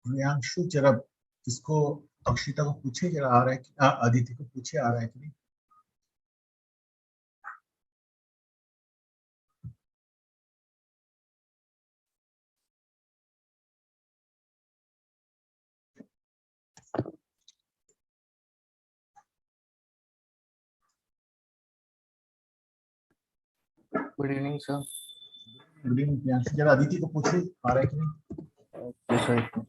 प्रियांशु जरा इसको अक्षिता को पूछे जरा आ रहा है अदिति को पूछे आ रहा है कि नहीं। Good evening sir. Good evening Priyanshu, जरा अदिति को पूछे आ रहा है कि नहीं। Okay sir.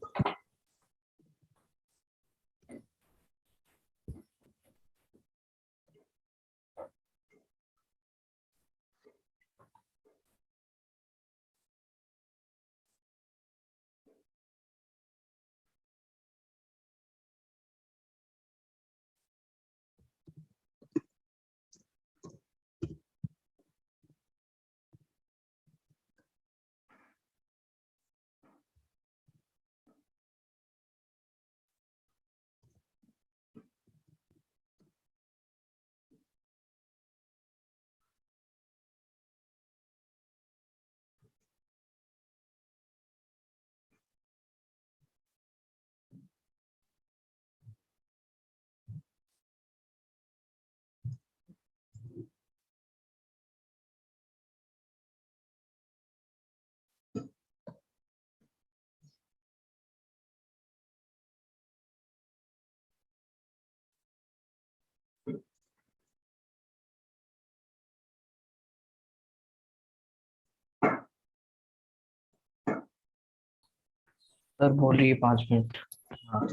सर बोलिए 5 मिनट। हाँ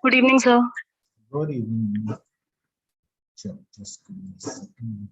Good evening, sir. Good evening. चलो just give me a second.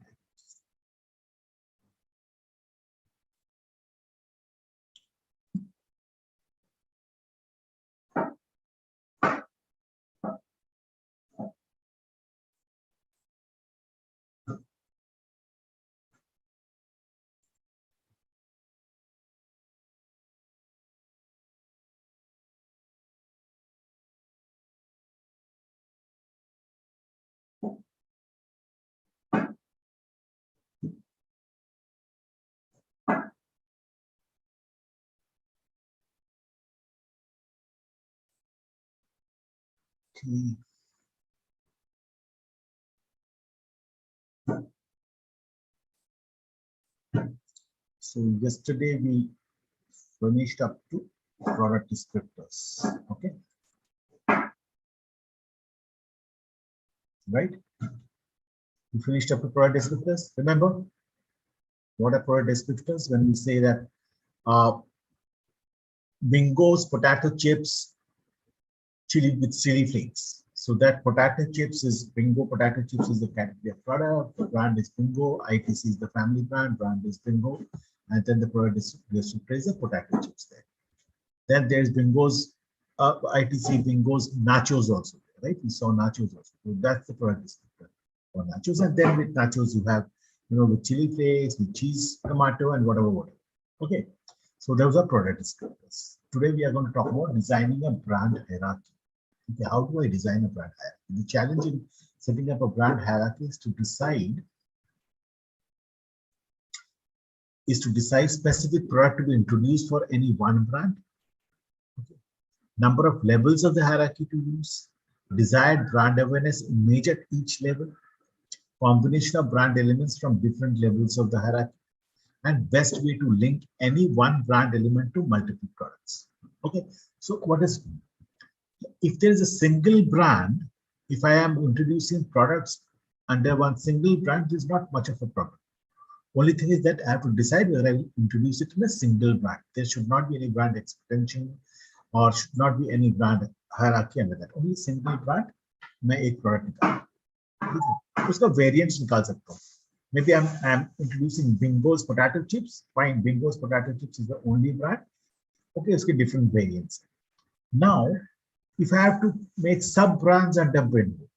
Okay. So yesterday we finished up to product descriptors. Okay. Right? We finished up to product descriptors. Remember what are product descriptors? When we say that Bingo's potato chips chili with chili flakes. So that potato chips is Bingo potato chips is the category of product. The brand is Bingo. ITC is the family brand. Brand is Bingo, and then the product descriptor is the potato chips there. Then there's Bingo's ITC Bingo's nachos also, right? We saw nachos also. So that's the product descriptor for nachos. And then with nachos you have, with chili flakes, with cheese, tomato, and whatever. Okay. So those are product descriptors. Today we are going to talk about designing a brand hierarchy. Okay, how do I design a brand hierarchy? The challenge in setting up a brand hierarchy is to decide specific product to be introduced for any one brand. Okay. Number of levels of the hierarchy to use, desired brand awareness image at each level, combination of brand elements from different levels of the hierarchy, and best way to link any one brand element to multiple products. Okay, so if there is a single brand, if I am introducing products under one single brand, there's not much of a problem. Only thing is that I have to decide whether I will introduce it in a single brand. There should not be any brand extension or should not be any brand hierarchy under that. Only single brand, मैं एक product निकाल उसका variants निकाल सकता हूँ. Maybe I'm introducing Bingo's potato chips. Fine, Bingo's potato chips is the only brand. Okay, it's different variants. Now, if I have to make sub brands under Bingo,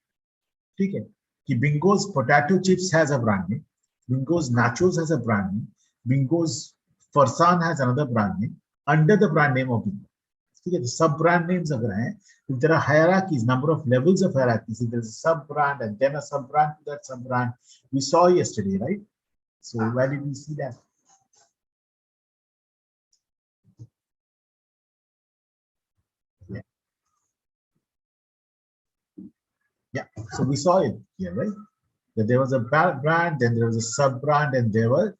okay, Bingo's potato chips has a brand name, Bingo's nachos has a brand name, Bingo's farsan has another brand name under the brand name of Bingo. Okay, the sub brand names are there. If there are hierarchies, number of levels of hierarchies, if there's a sub brand and then a sub brand to that sub brand, we saw yesterday, right? So where did we see that? Yeah. Yeah. So we saw it here, right? That there was a brand, then there was a sub brand, and there were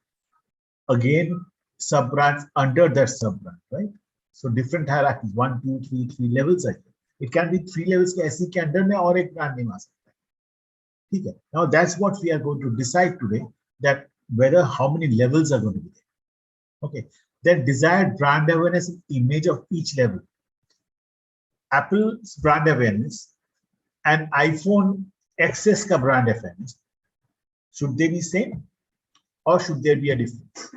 again sub brands under that sub brand, right? So different hierarchies, 1, 2, 3, 3 levels. I think it can be 3 levels के ऐसे के अंदर में और एक brand name आ सकता है. ठीक है. Now that's what we are going to decide today, that whether how many levels are going to be there. Okay. Then desired brand awareness image of each level. Apple's brand awareness and iPhone XS ka brand awareness, should they be same or should there be a difference?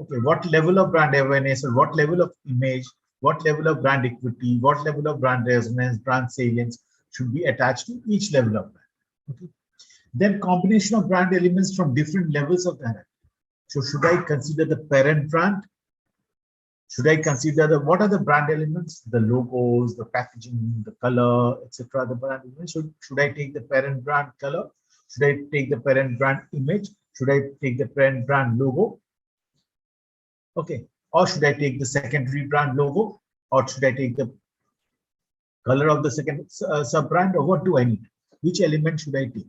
Okay, what level of brand awareness or what level of image, what level of brand equity, what level of brand resonance, brand salience should be attached to each level of brand. Okay. Then combination of brand elements from different levels of brand. So should I consider the parent brand? Should I consider what are the brand elements? The logos, the packaging, the color, etc. The brand elements. Should I take the parent brand color? Should I take the parent brand image? Should I take the parent brand logo? Okay, or should I take the secondary brand logo, or should I take the color of the second sub brand, or what do I need? Which element should I take?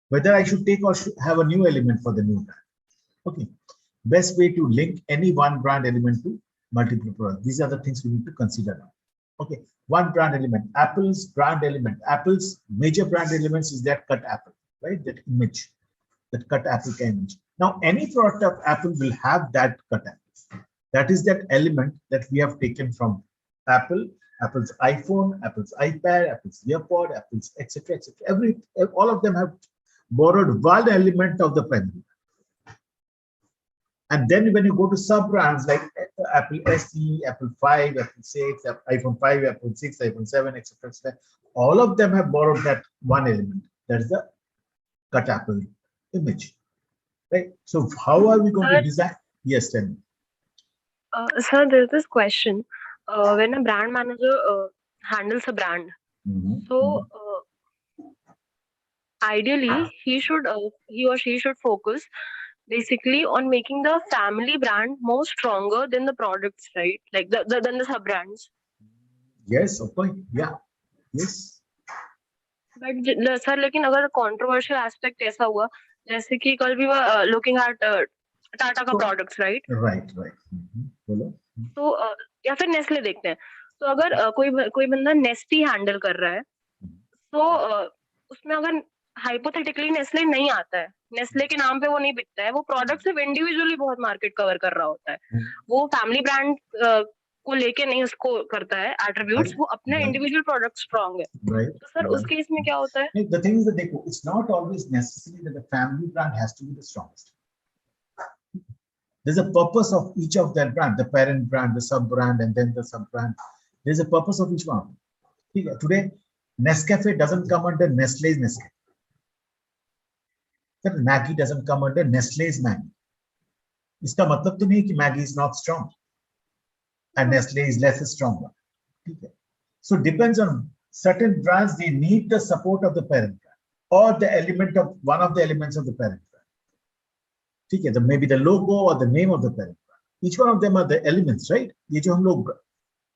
Whether I should take or should have a new element for the new brand. Okay, best way to link any one brand element to multiple products. These are the things we need to consider now. Okay, one brand element, Apple's brand element. Apple's major brand elements is that cut apple, right? That image, that cut apple image. Now, any product of Apple will have that cut apple. That is that element that we have taken from Apple, Apple's iPhone, Apple's iPad, Apple's EarPod, Apple's etc. etc. All of them have borrowed one element of the primary. And then when you go to sub brands like Apple SE, Apple 5, Apple 6, iPhone 5, Apple 6, iPhone 7, etc., etc., all of them have borrowed that one element. That is the cut apple image. Right. So how are we going to design? Yes, tell me. Sir, there's this question. When a brand manager handles a brand, ideally he or she should focus basically on making the family brand more stronger than the products, right? Like than the sub brands. Yes, okay. Yeah. Yes. But sir, लेकिन अगर controversial aspect ऐसा हुआ, जैसे कि कल we were looking at Tata का products, right? Right बोलो। तो या फिर नेस्ले देखते हैं। तो अगर कोई बंदा नेस्टी हैंडल कर रहा है, तो उसमें अगर हाइपोथेटिकली नेस्ले नहीं आता है, नेस्ले के नाम पे वो नहीं बिकता है, वो प्रोडक्ट सिर्फ इंडिविजुअली बहुत मार्केट कवर कर रहा होता है, वो फैमिली ब्रांड को लेके नहीं उसको करता है एट्रीब्यूट्स, वो अपने इंडिविजुअल प्रोडक्ट स्ट्रांग है, तो सर उस केस में क्या होता है? The thing is that देखो, it's not always necessary that the family brand has to be the strongest. There's a purpose of each of that brand, the parent brand, the sub brand, and then the sub brand. There's a purpose of each one. Today, Nescafe doesn't come under Nestle's Nescafe. Maggie doesn't come under Nestle's Maggie. इसका मतलब तो नहीं कि Maggie is not strong and Nestle is less strong. So it depends on certain brands, they need the support of the parent brand or the element of one of the elements of the parent brand. Maybe the logo or the name of the parent brand. Each one of them are the elements, right? ये जो हम लोग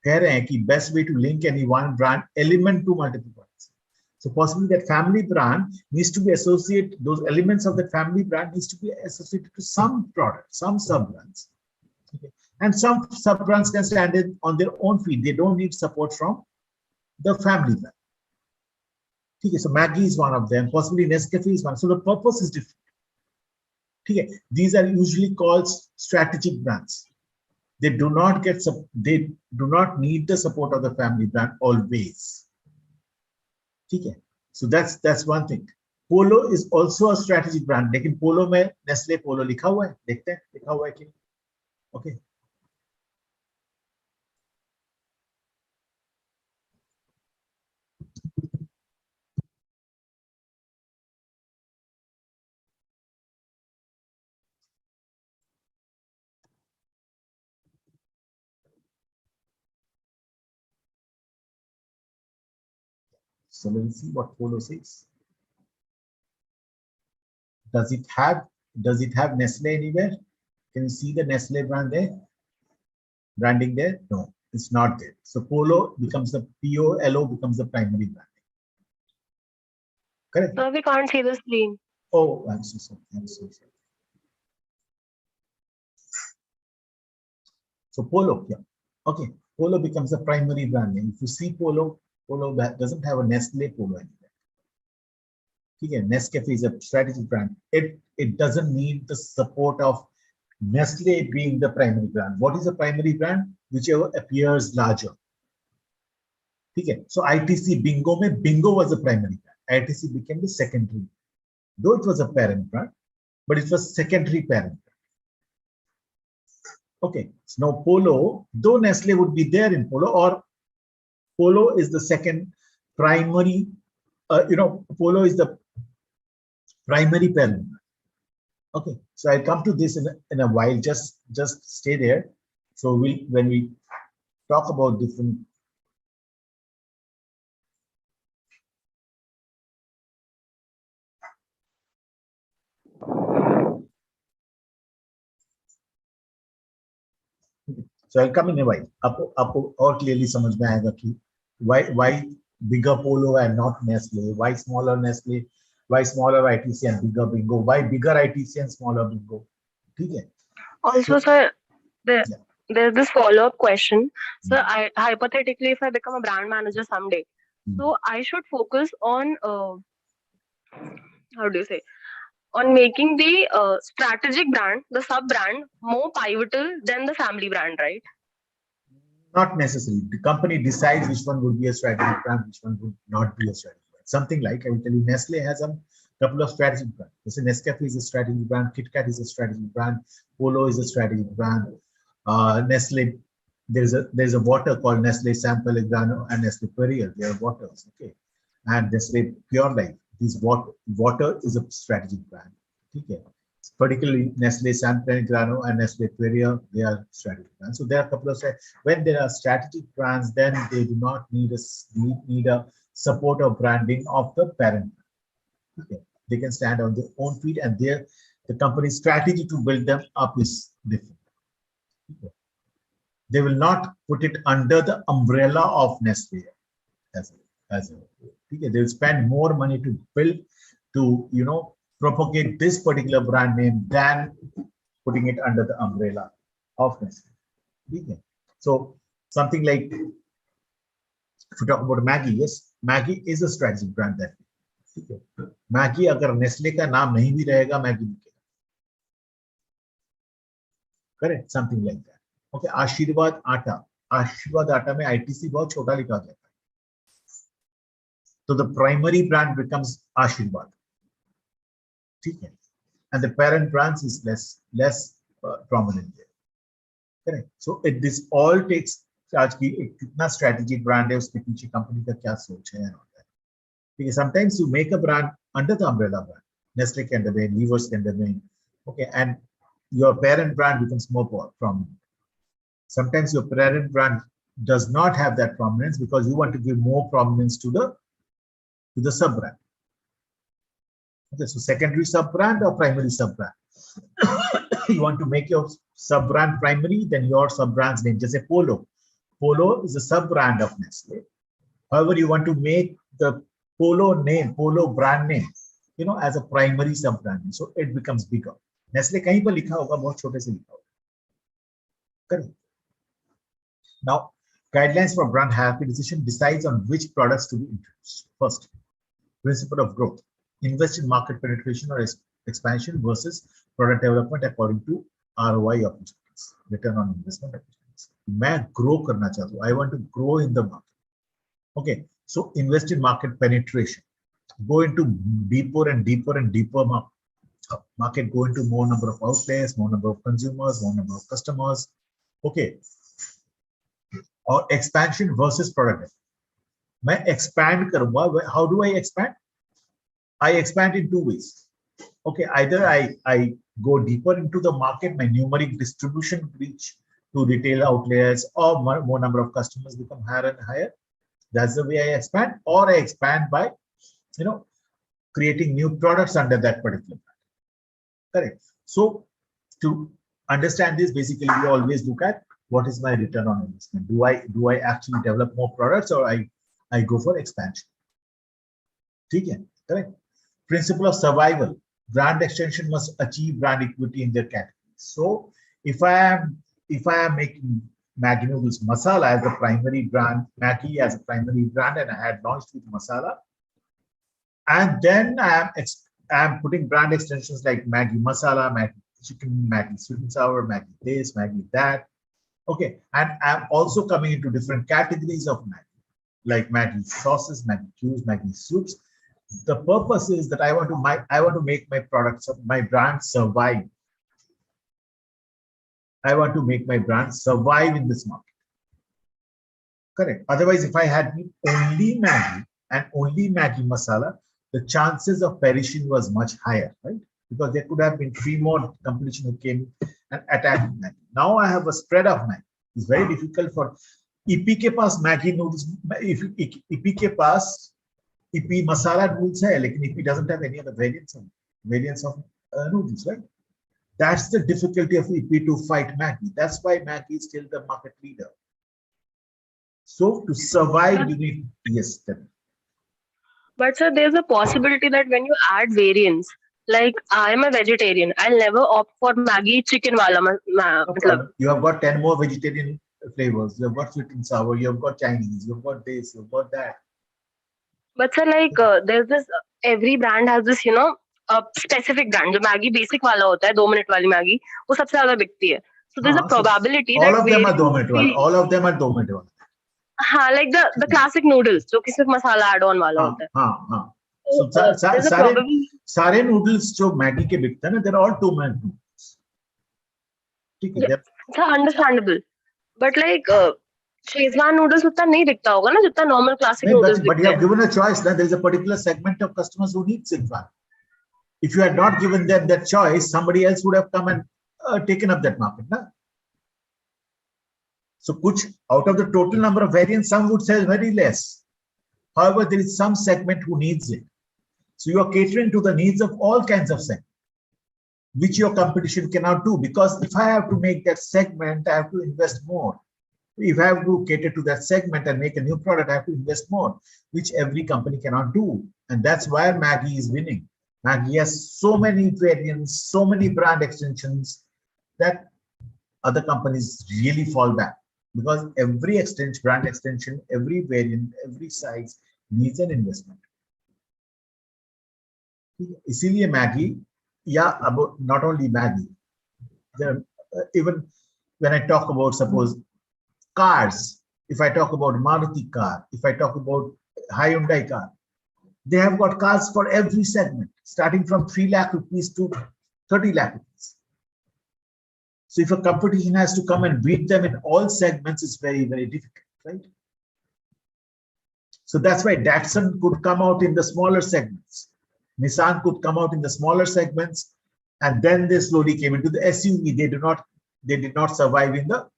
कह रहे हैं कि best way to link any one brand element to multiple brands. So possibly that family brand needs to be associated, those elements of that family brand needs to be associated to some product, some sub-brands. And some sub-brands can stand on their own feet. They don't need support from the family brand. So Maggie is one of them, possibly Nescafe is one. So the purpose is different. These are usually called strategic brands. They do not need the support of the family brand always. So that's one thing. Polo is also a strategic brand. लेकिन Polo में Nestle Polo लिखा हुआ है, देखते हैं लिखा हुआ है कि okay. So let's see what Polo says. Does it have Nestle anywhere? Can you see the Nestle brand there? Branding there? No, it's not there. So Polo becomes the POLO becomes the primary brand. Correct? So we can't see the screen. Oh, I'm so sorry. So Polo, yeah. Okay, Polo becomes the primary brand name. If you see Polo doesn't have a Nestle Polo anywhere. Nescafe is a strategic brand. It doesn't need the support of Nestle being the primary brand. What is the primary brand? Whichever appears larger. So ITC Bingo mein Bingo was the primary brand. ITC became the secondary. Though it was a parent brand, but it was secondary parent brand. Okay, so now Polo, though Nestle would be there in Polo, or Polo is the second primary, Polo is the primary parent. Okay, so I'll come to this in a while, just stay there. So when we talk about different So I'll come in a while. आपको और clearly समझ में आएगा कि why bigger Polo and not Nestle? Why smaller Nestle? Why smaller ITC and bigger Bingo? Why bigger ITC and smaller Bingo? Also, sir, there's this follow-up question. So, hypothetically, if I become a brand manager someday, so I should focus on how do you say? On making the strategic brand, the sub-brand, more pivotal than the family brand, right? Not necessarily. The company decides which one would be a strategic brand, which one would not be a strategic brand. Something like, I will tell you, Nestle has a couple of strategic brands. Nescafe is a strategic brand, Kit Kat is a strategic brand, Polo is a strategic brand. Nestle, there's a water called Nestle San Pellegrino and Nestle Perrier. They are waters, okay. And Nestle Pure Life. This water is a strategic brand. Okay. Particularly Nestle San Pellegrino and Nestle Perrier, they are strategic brands. So there are a couple of when there are strategic brands, then they do not need a support or branding of the parent. Okay. They can stand on their own feet, and the company's strategy to build them up is different. Okay. They will not put it under the umbrella of Nestle okay. They'll spend more money to build, to propagate this particular brand name than putting it under the umbrella of Nestle. Okay. So something like, if you talk about Maggie, yes, Maggie is a strategic brand that. Okay. Maggie अगर Nestle का नाम नहीं भी रहेगा, Maggie बिकेगा. Correct, something like that. Okay, आशीर्वाद आटा में ITC बहुत छोटा लिखा जाता है. So the primary brand becomes Ashirwad. Okay. And the parent brands is less prominent there. Correct. So this all takes charge की कितना strategic brand है, उसके पीछे company का क्या सोच है and all that. Because sometimes you make a brand under the umbrella brand. Nestle can remain, Levers can remain. Okay, and your parent brand becomes more prominent. Sometimes your parent brand does not have that prominence because you want to give more prominence to the sub brand. Okay, so secondary sub brand or primary sub brand. You want to make your sub brand primary, then your sub brand's name. Just say Polo. Polo is a sub brand of Nestle. However, you want to make the Polo name, Polo brand name, as a primary sub brand. So it becomes bigger. Nestle कहीं पर लिखा होगा, बहुत छोटे से लिखा होगा. Correct. Now, guidelines for brand hierarchy decision decides on which products to be introduced. First, principle of growth. Invest in market penetration or expansion versus product development according to ROI opportunities, return on investment opportunities. मैं grow करना चाहता हूँ. I want to grow in the market. Okay, so invest in market penetration. Go into deeper and deeper and deeper market. Go into more number of outlets, more number of consumers, more number of customers. Okay. Or expansion versus product. मैं expand करूँगा. How do I expand? I expand in two ways. Okay, either I go deeper into the market, my numeric distribution reach to retail outlets, or more number of customers become higher and higher. That's the way I expand. Or I expand by, creating new products under that particular brand. Correct. So to understand this, basically we always look at what is my return on investment. Do I actually develop more products, or I go for expansion? Okay, correct. Principle of survival. Brand extension must achieve brand equity in their category. So if I am making Maggi noodles masala as the primary brand, Maggi as a primary brand, and I had launched with masala, and then I am putting brand extensions like Maggi masala, Maggi chicken, Maggi sweet and sour, Maggi this, Maggi that. Okay, and I'm also coming into different categories of Maggi, like Maggi sauces, Maggi cubes, Maggi soups. The purpose is that I want to make my products, my brand survive. I want to make my brand survive in this market. Correct. Otherwise, if I had only Maggi and only Maggi masala, the chances of perishing was much higher, right? Because there could have been 3 more competition who came and attacked Maggi. Now I have a spread of Maggi. It's very difficult for EP के पास Maggi noodles. EP के पास EP masala noodles hai, lekin EP doesn't have any other variants of noodles, right? That's the difficulty of EP to fight Maggi. That's why Maggi is still the market leader. So to survive, you need, yes. But sir, there's a possibility that when you add variants, like I am a vegetarian, I'll never opt for Maggi chicken wala. You have got 10 more vegetarian flavors. You have got sweet and sour. You have got Chinese. You have got this. You have got that. But sir, like there's this, every brand has this, a specific brand. जो Maggi basic वाला होता है, 2 minute वाली Maggi, वो सबसे ज़्यादा बिकती है. So there's a probability all that of them are 2 minute वाला. All of them are 2 minute वाला. हाँ, like the classic noodles, जो कि सिर्फ मसाला add on वाला होता है. हाँ. So सारे noodles जो Maggi के बिकते हैं ना, they're all 2 minute noodles. ठीक है. It's understandable, but like Shezwan noodles उतना नहीं बिकता होगा ना जितना normal classic noodles बिकते हैं. But you have given a choice. That there is a particular segment of customers who need Shezwan. If you had not given them that choice, somebody else would have come and taken up that market. Na? So, out of the total number of variants, some would sell very less. However, there is some segment who needs it. So, you are catering to the needs of all kinds of segments, which your competition cannot do. Because if I have to make that segment, I have to invest more. If I have to cater to that segment and make a new product, I have to invest more, which every company cannot do. And that's why Maggi is winning. Maggi has so many variants, so many brand extensions, that other companies really fall back, because every extension, brand extension, every variant, every size needs an investment. इसीलिए Maggi, yeah, about not only Maggi, there, even when I talk about, suppose, cars, if I talk about Maruti car, if I talk about Hyundai car, they have got cars for every segment, starting from 3 lakh rupees to 30 lakh rupees. So if a competition has to come and beat them in all segments, it's very, very difficult, right? So that's why Datsun could come out in the smaller segments. Nissan could come out in the smaller segments, and then they slowly came into the SUV. They did not survive in the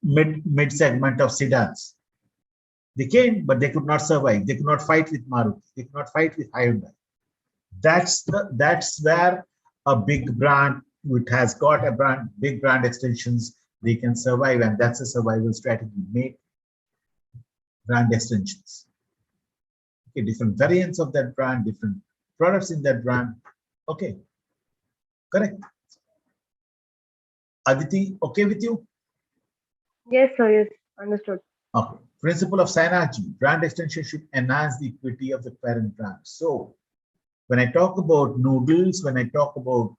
mid segment of sedans. They came, but they could not survive. They could not fight with Maruti. They could not fight with Hyundai. That's where a big brand, which has got a big brand extensions, they can survive, and that's a survival strategy. Make brand extensions. Okay, different variants of that brand, different products in that brand. Okay, correct. Aditi, okay with you? Yes, sir. Yes, understood. Okay. Principle of synergy. Brand extension should enhance the equity of the parent brand. So when I talk about noodles, when I talk about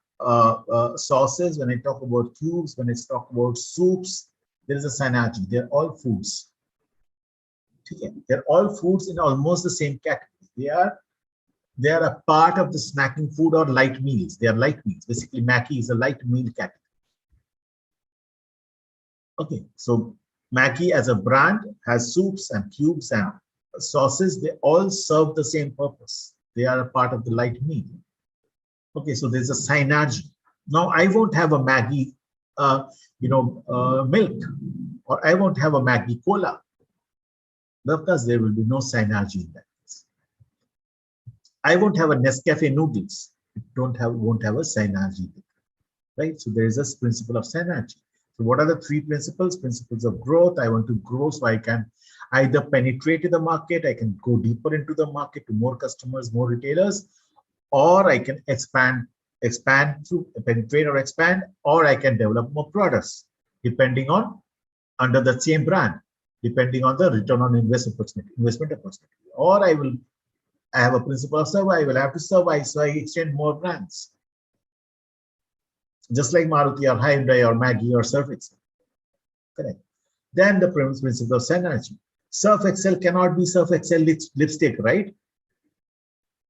sauces, when I talk about cubes, when I talk about soups, there is a synergy. They're all foods. Okay. They're all foods in almost the same category. They are a part of the snacking food or light meals. They are light meals. Basically, Maggi is a light meal category. Okay, so Maggi as a brand has soups and cubes and sauces. They all serve the same purpose. They are a part of the light meal. Okay, so there's a synergy. Now I won't have a Maggi, milk, or I won't have a Maggi cola, because there will be no synergy in that case. I won't have a Nescafe noodles. It won't have a synergy, right? So there is a principle of synergy. So what are the three principles? Principles of growth. I want to grow so I can either penetrate to the market, I can go deeper into the market to more customers, more retailers, or I can expand to penetrate or expand, or I can develop more products depending on under the same brand, depending on the return on investment opportunity. Or I have a principle of survival. I will have to survive, so I extend more brands. Just like Maruti or Hyundai or Maggi or Surf Excel. Correct. Then the principle of synergy. Surf Excel cannot be Surf Excel lipstick, right?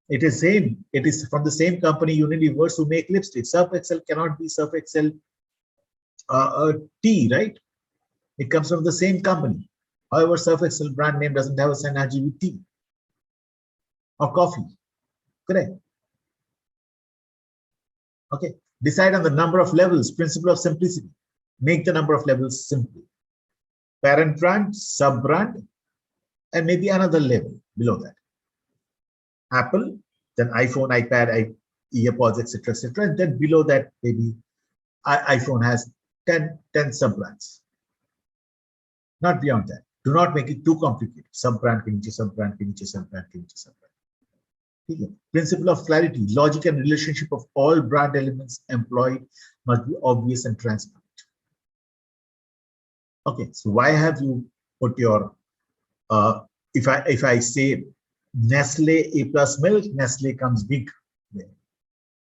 It is same. It is from the same company, Unilever, who make lipstick. Surf Excel cannot be Surf Excel tea, right? It comes from the same company. However, Surf Excel brand name doesn't have a synergy with tea or coffee. Correct. Okay. Decide on the number of levels. Principle of simplicity. Make the number of levels simple. Parent brand, sub brand, and maybe another level below that. Apple, then iPhone, iPad, earpods, etc., and then below that, maybe iPhone has 10 sub brands. Not beyond that. Do not make it too complicated. Sub brand, sub brand, sub brand, sub brand. Principle of clarity. Logic and relationship of all brand elements employed must be obvious and transparent. Okay, so why have you put your if I say Nestle A plus milk, Nestle comes big there.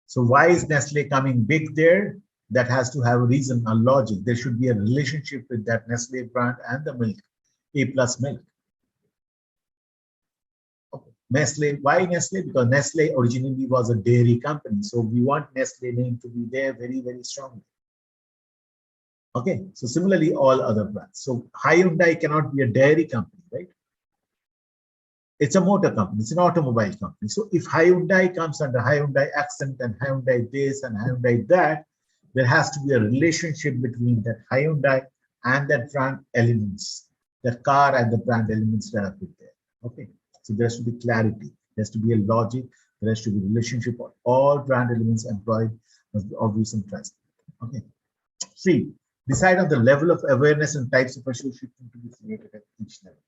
So why is Nestle coming big there? That has to have a reason, a logic. There should be a relationship with that Nestle brand and the milk, A plus milk. Nestle, why Nestle? Because Nestle originally was a dairy company. So we want Nestle name to be there very, very strongly. Okay, so similarly, all other brands. So Hyundai cannot be a dairy company, right? It's a motor company, it's an automobile company. So if Hyundai comes under Hyundai Accent and Hyundai this and Hyundai that, there has to be a relationship between that Hyundai and that brand elements, the car and the brand elements that are put there. Okay. So there has to be clarity, there has to be a logic, there has to be a relationship of all brand elements employed must be obvious and transparent. Okay. 3. Decide on the level of awareness and types of association to be created at each level.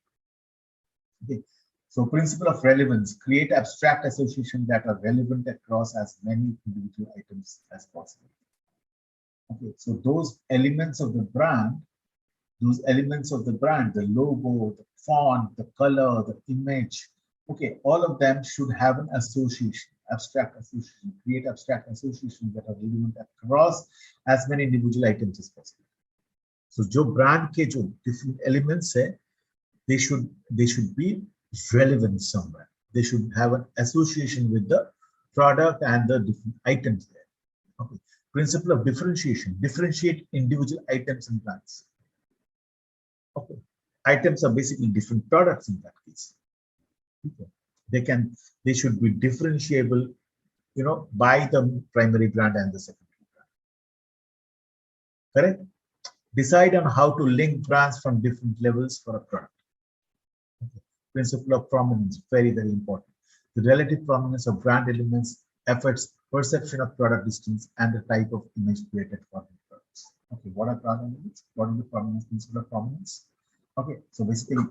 Okay. So principle of relevance, create abstract association that are relevant across as many individual items as possible. Okay, so those elements of the brand, the logo, the font, the color, the image, okay, all of them should have an association, abstract association, create abstract associations that are relevant across as many individual items as possible. So जो brand के जो different elements है, they should be relevant somewhere. They should have an association with the product and the different items there. Okay. Principle of differentiation. Differentiate individual items and brands. Okay. Items are basically different products in that case. Okay. They should be differentiable, you know, by the primary brand and the secondary brand. Correct? Decide on how to link brands from different levels for a product. Okay. Principle of prominence, very, very important. The relative prominence of brand elements affects perception of product distance and the type of image created for the products. Okay, what are brand elements? What is the prominence, principle of prominence? Okay, so basically,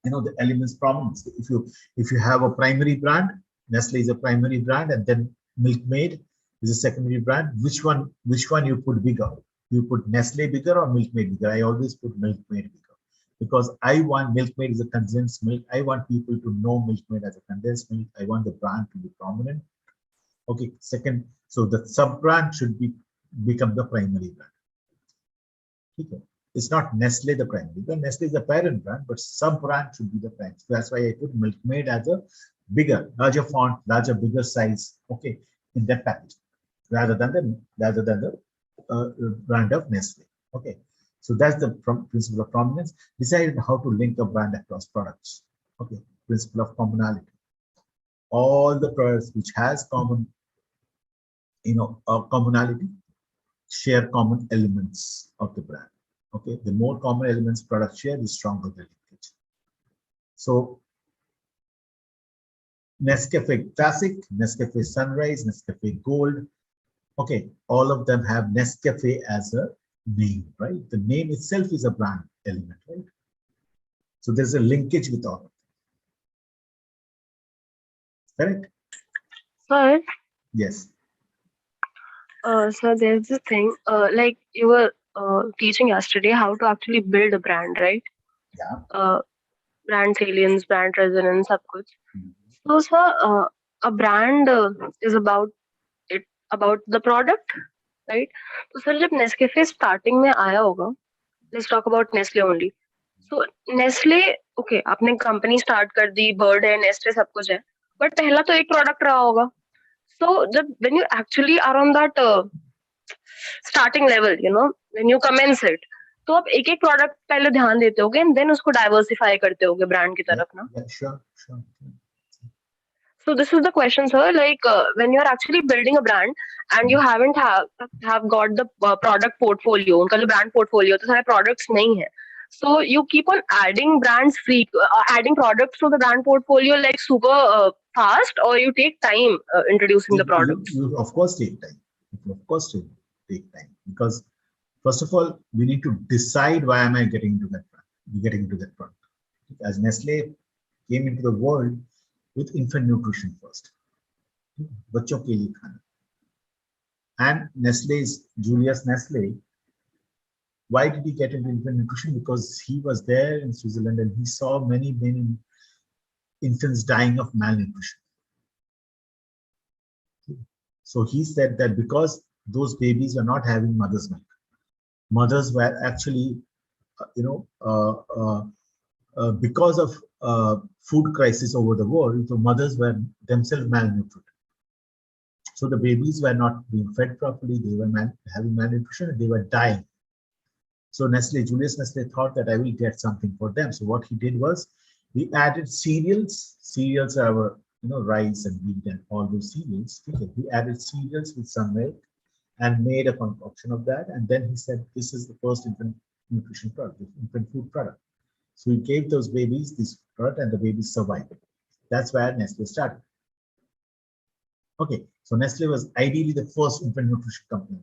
you know, the elements prominence. If you have a primary brand, Nestle is a primary brand, and then Milkmaid is a secondary brand. Which one you put bigger? You put Nestle bigger or Milkmaid bigger? I always put Milkmaid bigger because I want Milkmaid is a condensed milk. I want people to know Milkmaid as a condensed milk. I want the brand to be prominent. Okay, second, so the sub brand should become the primary brand. Okay. It's not Nestle the primary brand. Nestle is the parent brand, but sub brand should be the primary. So that's why I put Milkmaid as a larger font, bigger size. Okay, in that package, rather than the brand of Nestle. Okay, so that's the principle of prominence. Decide how to link a brand across products. Okay, principle of commonality. All the products which has common, you know, commonality share common elements of the brand. Okay, the more common elements product share, the stronger the linkage. So Nescafe Classic, Nescafe Sunrise, Nescafe Gold. Okay, all of them have Nescafe as a name, right? The name itself is a brand element, right? So there's a linkage with all of them. Correct? Sir, Yes. so there's this thing, like you were teaching yesterday how to actually build a brand, right? Yeah. Brand salience, brand resonance, सब कुछ. Mhm. So, sir, a brand is about the product, right? तो sir जब Nescafe starting में आया होगा, let's talk about Nestle only. So Nestle, okay, आपने company start कर दी, bird है, नेस्ले सब कुछ है, बट पहला तो एक प्रोडक्ट रहा होगा. So जब when you actually are on that starting level, you know, when you commence it, तो आप एक एक प्रोडक्ट पहले ध्यान देते होगे एंड देन उसको डाइवर्सिफाई करते होगे ब्रांड की तरफ ना. Yeah, sure. So this is the question, sir. Like when you are actually building a brand and you haven't have got the product portfolio, उनका जो brand portfolio तो सारे products नहीं है. So you keep on adding adding products to the brand portfolio like super fast, or you take time introducing the products. You of course take time. You of course take time because first of all we need to decide why am I getting into that product. As Nestle came into the world with infant nutrition first, बच्चों के लिए खाना. And Julius Nestle, why did he get into infant nutrition? Because he was there in Switzerland and he saw many infants dying of malnutrition. So he said that because those babies were not having mother's milk, mothers were actually, because of food crisis over the world, the mothers were themselves malnutrition. So the babies were not being fed properly, they were having malnutrition and they were dying. So Julius Nestle thought that I will get something for them. So what he did was he added cereals. Cereals are our, rice and wheat and all those cereals. Okay. He added cereals with some milk and made a concoction of that. And then he said, this is the first infant nutrition product, infant food product. So he gave those babies this product and the babies survived. That's where Nestle started. Okay, so Nestle was ideally the first infant nutrition company.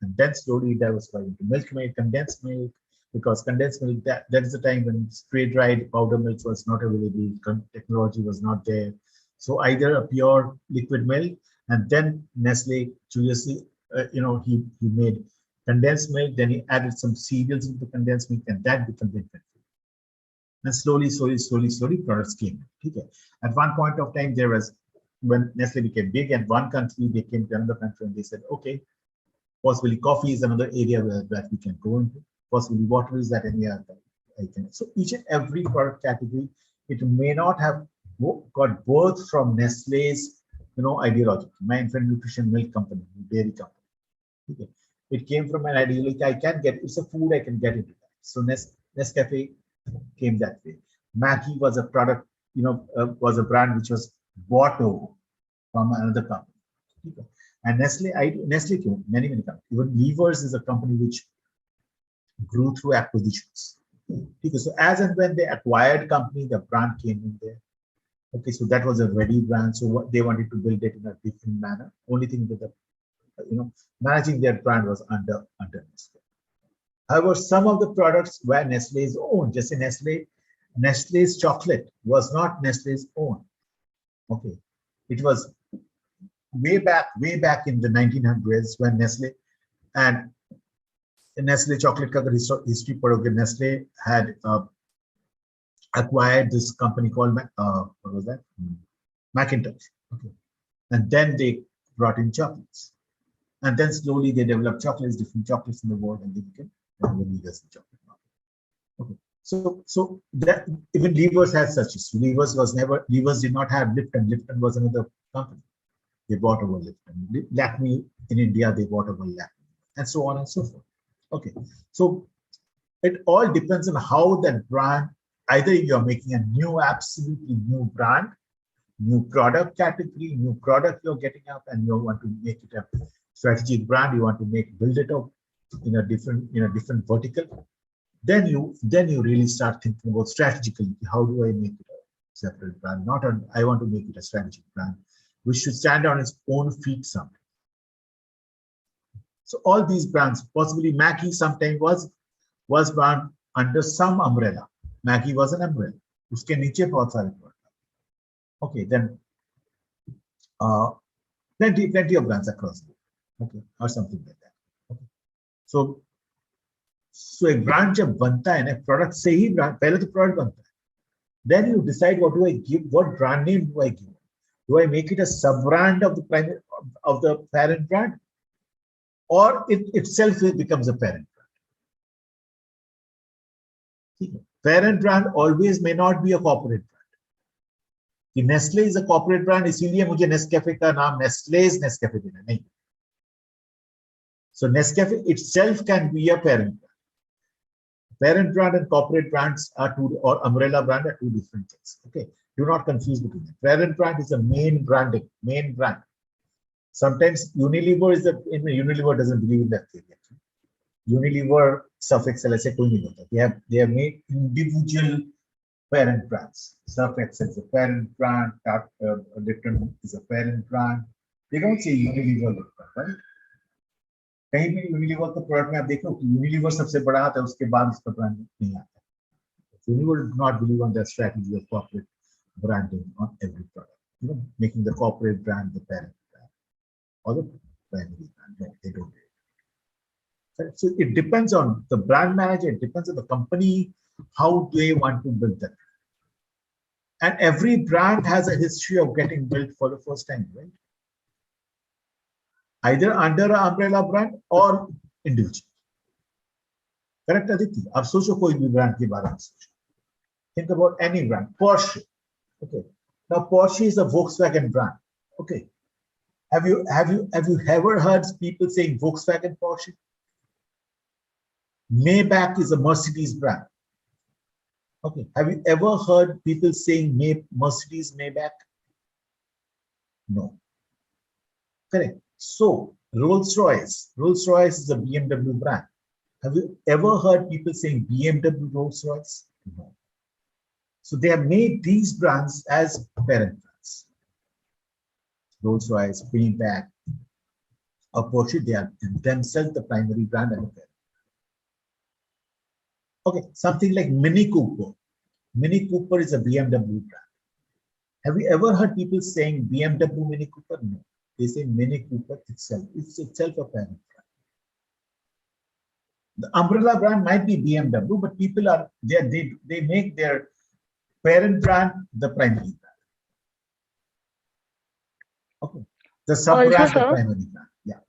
And then slowly diversified into Milkmaid, condensed milk, because condensed milk, that is the time when spray-dried powder milk was not available, technology was not there. So either a pure liquid milk, and then Nestle, Julius he made condensed milk, then he added some cereals into the condensed milk, and that became the infant food. And slowly, products came. Okay. At one point of time, there was, when Nestle became big, and one country, they came to another country and they said, okay, possibly coffee is another area that we can go into. Possibly water is that area that I can. So each and every product category, it may not have got birth from Nestle's, ideology. My infant nutrition milk company, dairy company. Okay. It came from an ideology. I can get, it's a food, I can get into that. So Nescafe came that way. Maggi was a product, was a brand which was bought over from another company. Okay. And Nestle came, many companies. Even Levers is a company which grew through acquisitions. Okay. So as and when they acquired company, the brand came in there. Okay, so that was a ready brand. So what they wanted to build it in a different manner. Only thing with the, managing their brand was under Nestle. However, some of the products were Nestle's own. Just in Nestle's chocolate was not Nestle's own. Okay, it was way back in the 1900s when Nestle and Nestle chocolate ka history padhoge, Nestle had acquired this company called what was that? Macintosh. Okay, and then they brought in chocolates, and then slowly they developed chocolates, different chocolates in the world, and they became the leaders in chocolate market. Okay, so that even Levers has such history. Levers did not have Lipton. Lipton was another company. They bought over Lipton. Lakme in India, they bought over Lakme, and so on and so forth. Okay, so it all depends on how that brand. Either you're making a new, absolutely new brand, new product category, new product you're getting up, and you want to make it a strategic brand. You want to build it up in a different vertical. Then you really start thinking about strategically. How do I make it a separate brand? I want to make it a strategic brand, which should stand on its own feet someday. So all these brands, possibly Maggi, sometimes was brand under some umbrella. Maggi was an umbrella. Uske niche bahut sare product. Okay, then plenty of brands across the world. Okay, or something like that. Okay. So एक brand जब बनता है ना, product से ही brand, पहले तो product बनता है. Then you decide what do I give, what brand name do I give? Do I make it a sub brand of the parent brand, or it itself becomes a parent brand? Parent brand always may not be a corporate brand. Nestle is a corporate brand, इसीलिए मुझे Nescafe का नाम Nestle's Nescafe देना नहीं. So Nescafe itself can be a parent brand. Parent brand and corporate brands are two, or umbrella brand are two different things. Okay, do not confuse between them. Parent brand is a main brand. Sometimes Unilever Unilever doesn't believe in that theory. Actually. Unilever Surf Excel ऐसे कोई नहीं बोलता. They have made individual parent brands. Surf Excel is a parent brand. Lipton is a parent brand. They don't say Unilever, right? कहीं भी Unilever का product में आप देखो यूनिलीवर सबसे बड़ा आता है, उसके बाद उसका ब्रांड नहीं आता. Unilever does not believe on that strategy of corporate branding on every product. Making the corporate brand the parent brand or the primary brand. No, they don't do it. So it depends on the brand manager. It depends on the company how they want to build that. And every brand has a history of getting built for the first time, right? Either under an umbrella brand or individual. Correct, Aditi? अब सोचो कोई भी brand के बारे में सोचो. Think about any brand. Porsche. Okay. Now Porsche is a Volkswagen brand. Okay. Have you ever heard people saying Volkswagen Porsche? Maybach is a Mercedes brand. Okay. Have you ever heard people saying Mercedes Maybach? No. Correct. So Rolls-Royce is a BMW brand. Have you ever heard people saying BMW Rolls-Royce? No. So they have made these brands as parent brands. Rolls-Royce, Maybach, or Porsche, they are themselves the primary brand and the parent. Okay, something like Mini Cooper. Mini Cooper is a BMW brand. Have you ever heard people saying BMW Mini Cooper? No. They say Mini Cooper itself. It's itself a parent brand. The umbrella brand might be BMW, but people are they make their parent brand the primary brand. Okay. The sub Also, brand the sir, primary brand. Yeah.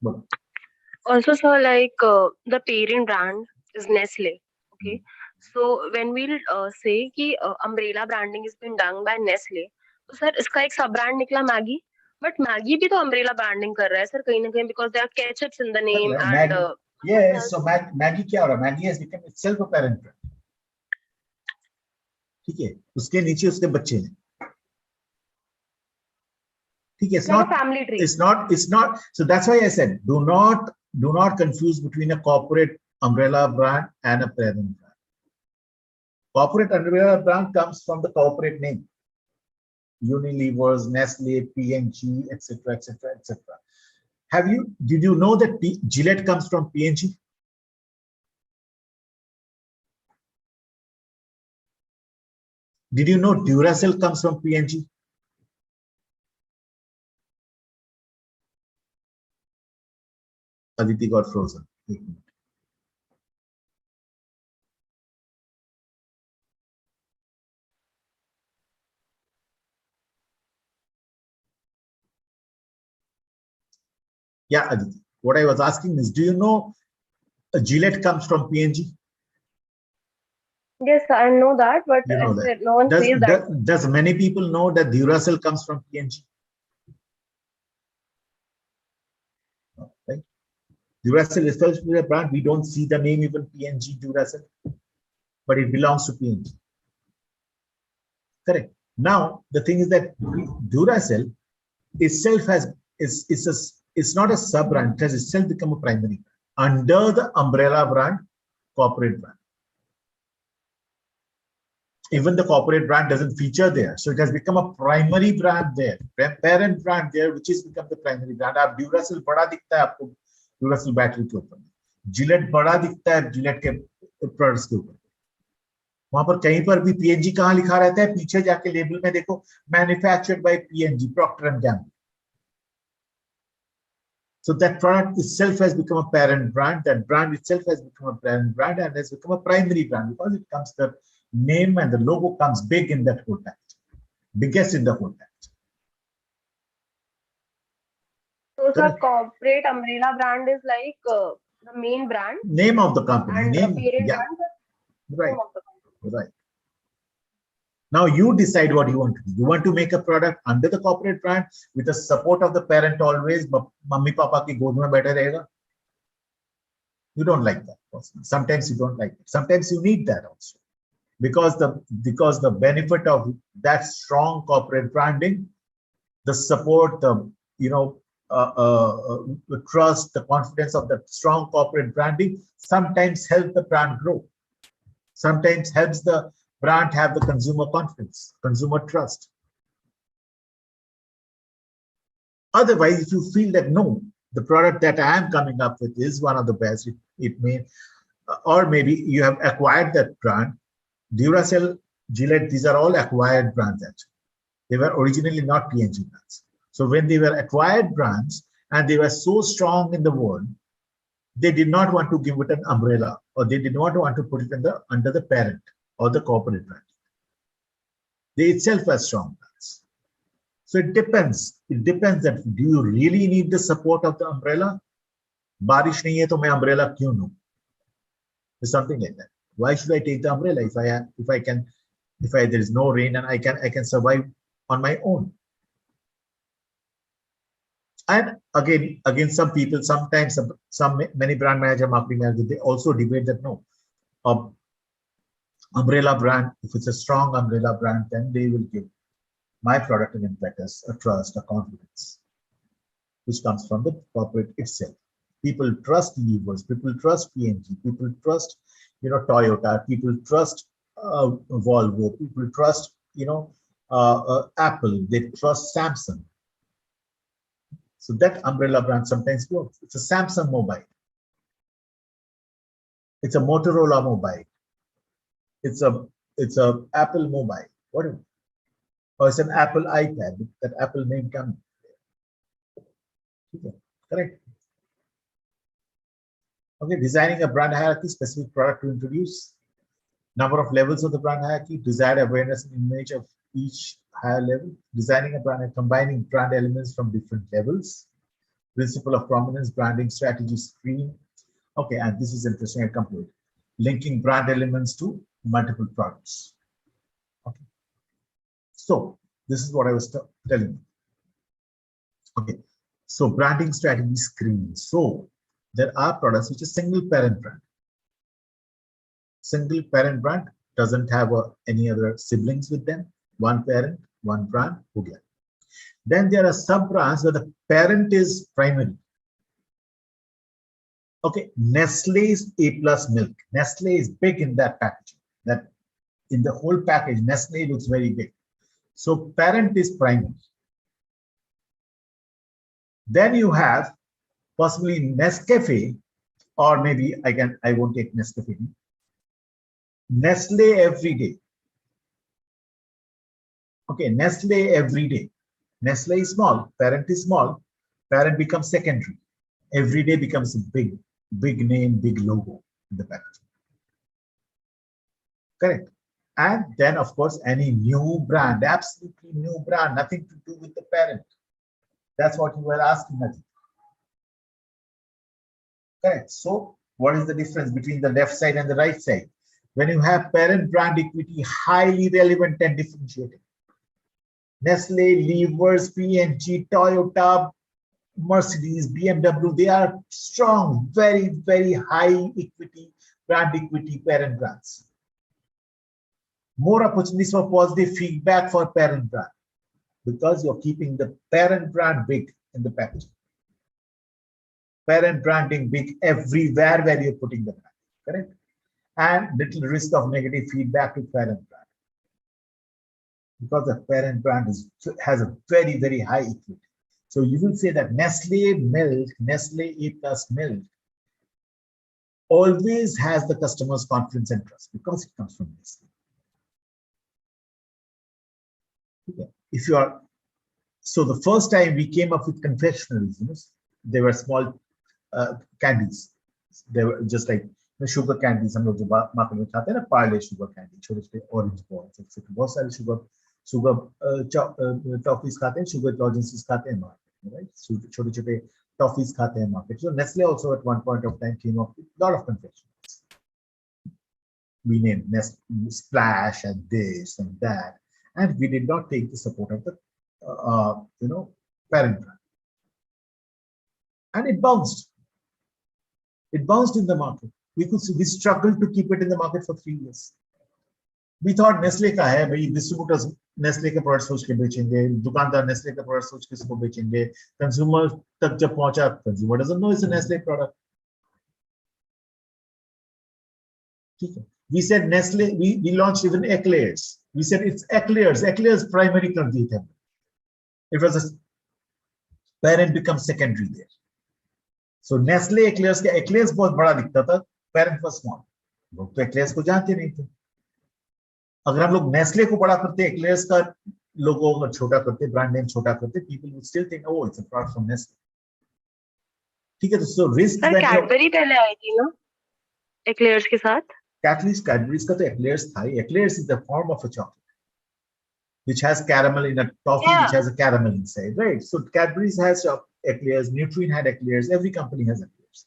Well, also, sir, like the parent brand is Nestle. Okay. So when we'll say कि umbrella branding has been done by Nestle, तो sir इसका एक सब brand निकला Maggi. But Maggi भी तो umbrella branding कर रहा है सर कहीं ना कहीं because there are ketchups in the name and yes, so Maggie क्या हो रहा है? Maggie has become itself a parent brand. ठीक है, उसके नीचे उसके बच्चे हैं. ठीक है, like a family tree. it's not. So that's why I said, do not confuse between a corporate umbrella brand and a parent brand. Corporate umbrella brand comes from the corporate name. Unilever's, Nestle, P&G, etc., etc., etc. Did you know that Gillette comes from P&G? Did you know Duracell comes from P&G? Aditi got frozen. Yeah, Aditi. What I was asking is, do you know Gillette comes from P&G? Yes, I know that, but You know that. no one says that. Does many people know that Duracell comes from P&G? No, right? Duracell is such a brand, we don't see the name even P&G Duracell, but it belongs to P&G. Correct. Now, the thing is that Duracell itself it's not a sub brand, it has itself become a primary brand under the umbrella brand, corporate brand. Even the corporate brand doesn't feature there. So it has become a primary brand there, parent brand there, which has become the primary brand. आप Duracell बड़ा दिखता है आपको Duracell battery के ऊपर, Gillette बड़ा दिखता है Gillette के प्रोडक्ट्स के ऊपर. वहां पर कहीं पर भी P&G कहाँ लिखा रहता है? पीछे जाके लेबल में देखो, manufactured by P&G, Procter and Gamble. So that product itself has become a parent brand. That brand itself has become a parent brand and has become a primary brand because it comes, the name and the logo comes big in that whole package, biggest in the whole package. So, sir, corporate umbrella brand is like the main brand. Name of the company. And name, parent yeah. brand, Right. name of the company. Right. Now you decide what you want to do. You want to make a product under the corporate brand with the support of the parent always, but mummy papa ki god mein baithe rahega. You don't like that. Sometimes you don't like it. Sometimes you need that also. Because the benefit of that strong corporate branding, the support, the the trust, the confidence of that strong corporate branding sometimes help the brand grow. Sometimes helps the brand have the consumer confidence, consumer trust. Otherwise, if you feel that no, the product that I am coming up with is one of the best, it may, or maybe you have acquired that brand. Duracell, Gillette, these are all acquired brands actually. They were originally not P&G brands. So when they were acquired brands and they were so strong in the world, they did not want to give it an umbrella, or they did not want to put it under the parent or the corporate brand. They itself were strong brands. So it depends. It depends that do you really need the support of the umbrella? Barish nahi hai to main umbrella kyun lu? It's something like that. Why should I take the umbrella if there is no rain and I can survive on my own? And again, some people, sometimes many brand manager, marketing manager, they also debate that no, umbrella brand, if it's a strong umbrella brand, then they will give my product an impetus, a trust, a confidence, which comes from the corporate itself. People trust levers, people trust P&G, people trust Toyota, people trust Volvo, people trust Apple, they trust Samsung. So that umbrella brand sometimes works. It's a Samsung mobile. It's a Motorola mobile. It's a Apple mobile. Whatever. Or it's an Apple iPad, that Apple name coming. Okay, correct. Okay, designing a brand hierarchy, specific product to introduce, number of levels of the brand hierarchy, desired awareness and image of each higher level, designing a brand and combining brand elements from different levels, principle of prominence, branding strategy screen. Okay, and this is interesting, I come to it. Linking brand elements to multiple products. Okay. So this is what I was telling you. Okay, so branding strategy screen. So there are products which is single parent brand. Single parent brand doesn't have any other siblings with them. One parent, one brand. Okay. Then there are sub brands where the parent is primary. Okay, Nestle's A+ milk. Nestle is big in that packaging. That in the whole package, Nestle looks very big. So parent is primary. Then you have possibly Nescafe, or maybe I won't take Nescafe. Nestle Everyday. Okay, Nestle Everyday. Nestle is small, parent is small, parent becomes secondary. Everyday becomes a big name, big logo in the package. Correct. And then, of course, any new brand, absolutely new brand, nothing to do with the parent. That's what you were asking, Nathan. Correct. So, what is the difference between the left side and the right side? When you have parent brand equity, highly relevant and differentiated. Nestle, Levers, P&G, Toyota, Mercedes, BMW, they are strong, very, very high equity, brand equity parent brands. More opportunities for positive feedback for parent brand because you're keeping the parent brand big in the packaging. Parent branding big everywhere where you're putting the brand, correct? And little risk of negative feedback to parent brand. Because the parent brand has a very, very high equity. So you will say that Nestle milk, Nestle A+ milk always has the customer's confidence and trust because it comes from Nestle. Okay. If you are, so the first time we came up with confectionaries, they were small candies. They were just like the sugar candies. हम लोग जो market में खाते हैं ना, parle sugar candy, छोटे-छोटे orange balls, etc. बहुत सारे sugar toffees खाते हैं, sugar lozenges खाते हैं market, right? छोटे-छोटे toffees खाते हैं market. So Nestle also at one point of time came up with a lot of confectionaries. We named Nestle Splash and this and that, and we did not take the support of the parent brand, and it bounced. It bounced in the market. We struggled to keep it in the market for 3 years. We thought Nestle का है भाई, distributors Nestle के products सोच के बेचेंगे, दुकानदार Nestle के products सोच के इसको बेचेंगे, consumer तक जब पहुंचा, consumer doesn't know it's a Nestle product. ठीक है. We said Nestle, we launched even eclairs. We said it's eclairs primary कर दिए थे. It was a parent becomes secondary there. So Nestle eclairs के eclairs बहुत बड़ा दिखता था, parent was small. लोग तो eclairs को जानते नहीं थे. अगर हम लोग नेस्ले को बड़ा करते, एक्लेयर्स का लोगो अगर छोटा करते, ब्रांड नेम छोटा करते, people would still think, oh, it's a product from Nestle. ठीक है, तो so risk. सर कैडबरी पहले आई थी ना एक्लेयर्स के साथ. Cadbury's का तो एक्लेयर्स था. Eclairs is the form of a chocolate which has caramel in a toffee, which has a caramel inside, right? So Cadbury's has eclairs, Nutrien had eclairs, every company has eclairs.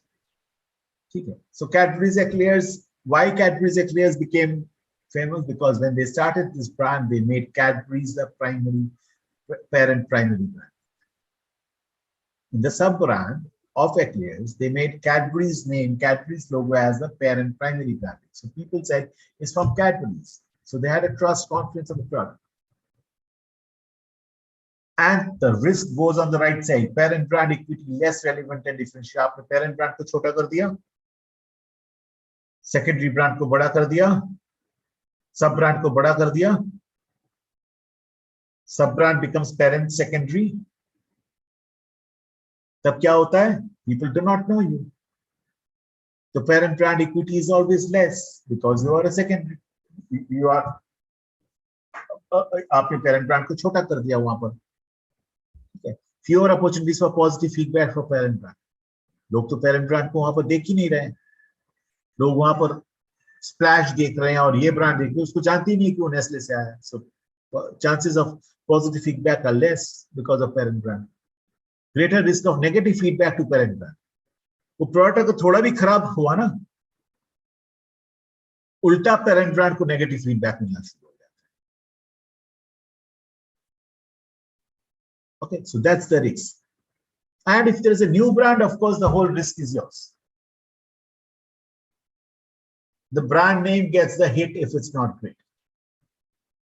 ठीक है. So Cadbury's eclairs, why Cadbury's eclairs became famous? Because when they started this brand, they made Cadbury's the primary brand. In the sub brand of eclairs, they made Cadbury's name, Cadbury's logo as the parent primary brand. So people said it's from Cadbury's. So they had a trust, confidence of the product. And the risk goes on the right side. Parent brand equity less relevant and differential. आपने parent brand को छोटा कर दिया, secondary brand को बड़ा कर दिया, sub brand को बड़ा कर दिया, sub brand becomes parent secondary. तब क्या होता है? People do not know you. The parent brand equity is always less because you are a secondary. You are आपने parent brand को छोटा कर दिया वहां पर. fewer opportunities for positive feedback for parent brand. लोग तो parent brand को वहां पर देख ही नहीं रहे हैं, लोग वहां पर splash देख रहे हैं और ये brand देख रहे हैं, उसको जानती नहीं कि वो नेस्ले से आया है. So chances of positive feedback are less because of parent brand. Greater risk of negative feedback to parent brand. वो प्रोडक्ट अगर थोड़ा भी खराब हुआ ना, उल्टा पेरेंट ब्रांड को नेगेटिव फीडबैक मिलना शुरू हो जाता है. Okay, so that's the risk. And if there is a new brand, of course, the whole risk is yours. The brand name gets the hit if it's not great.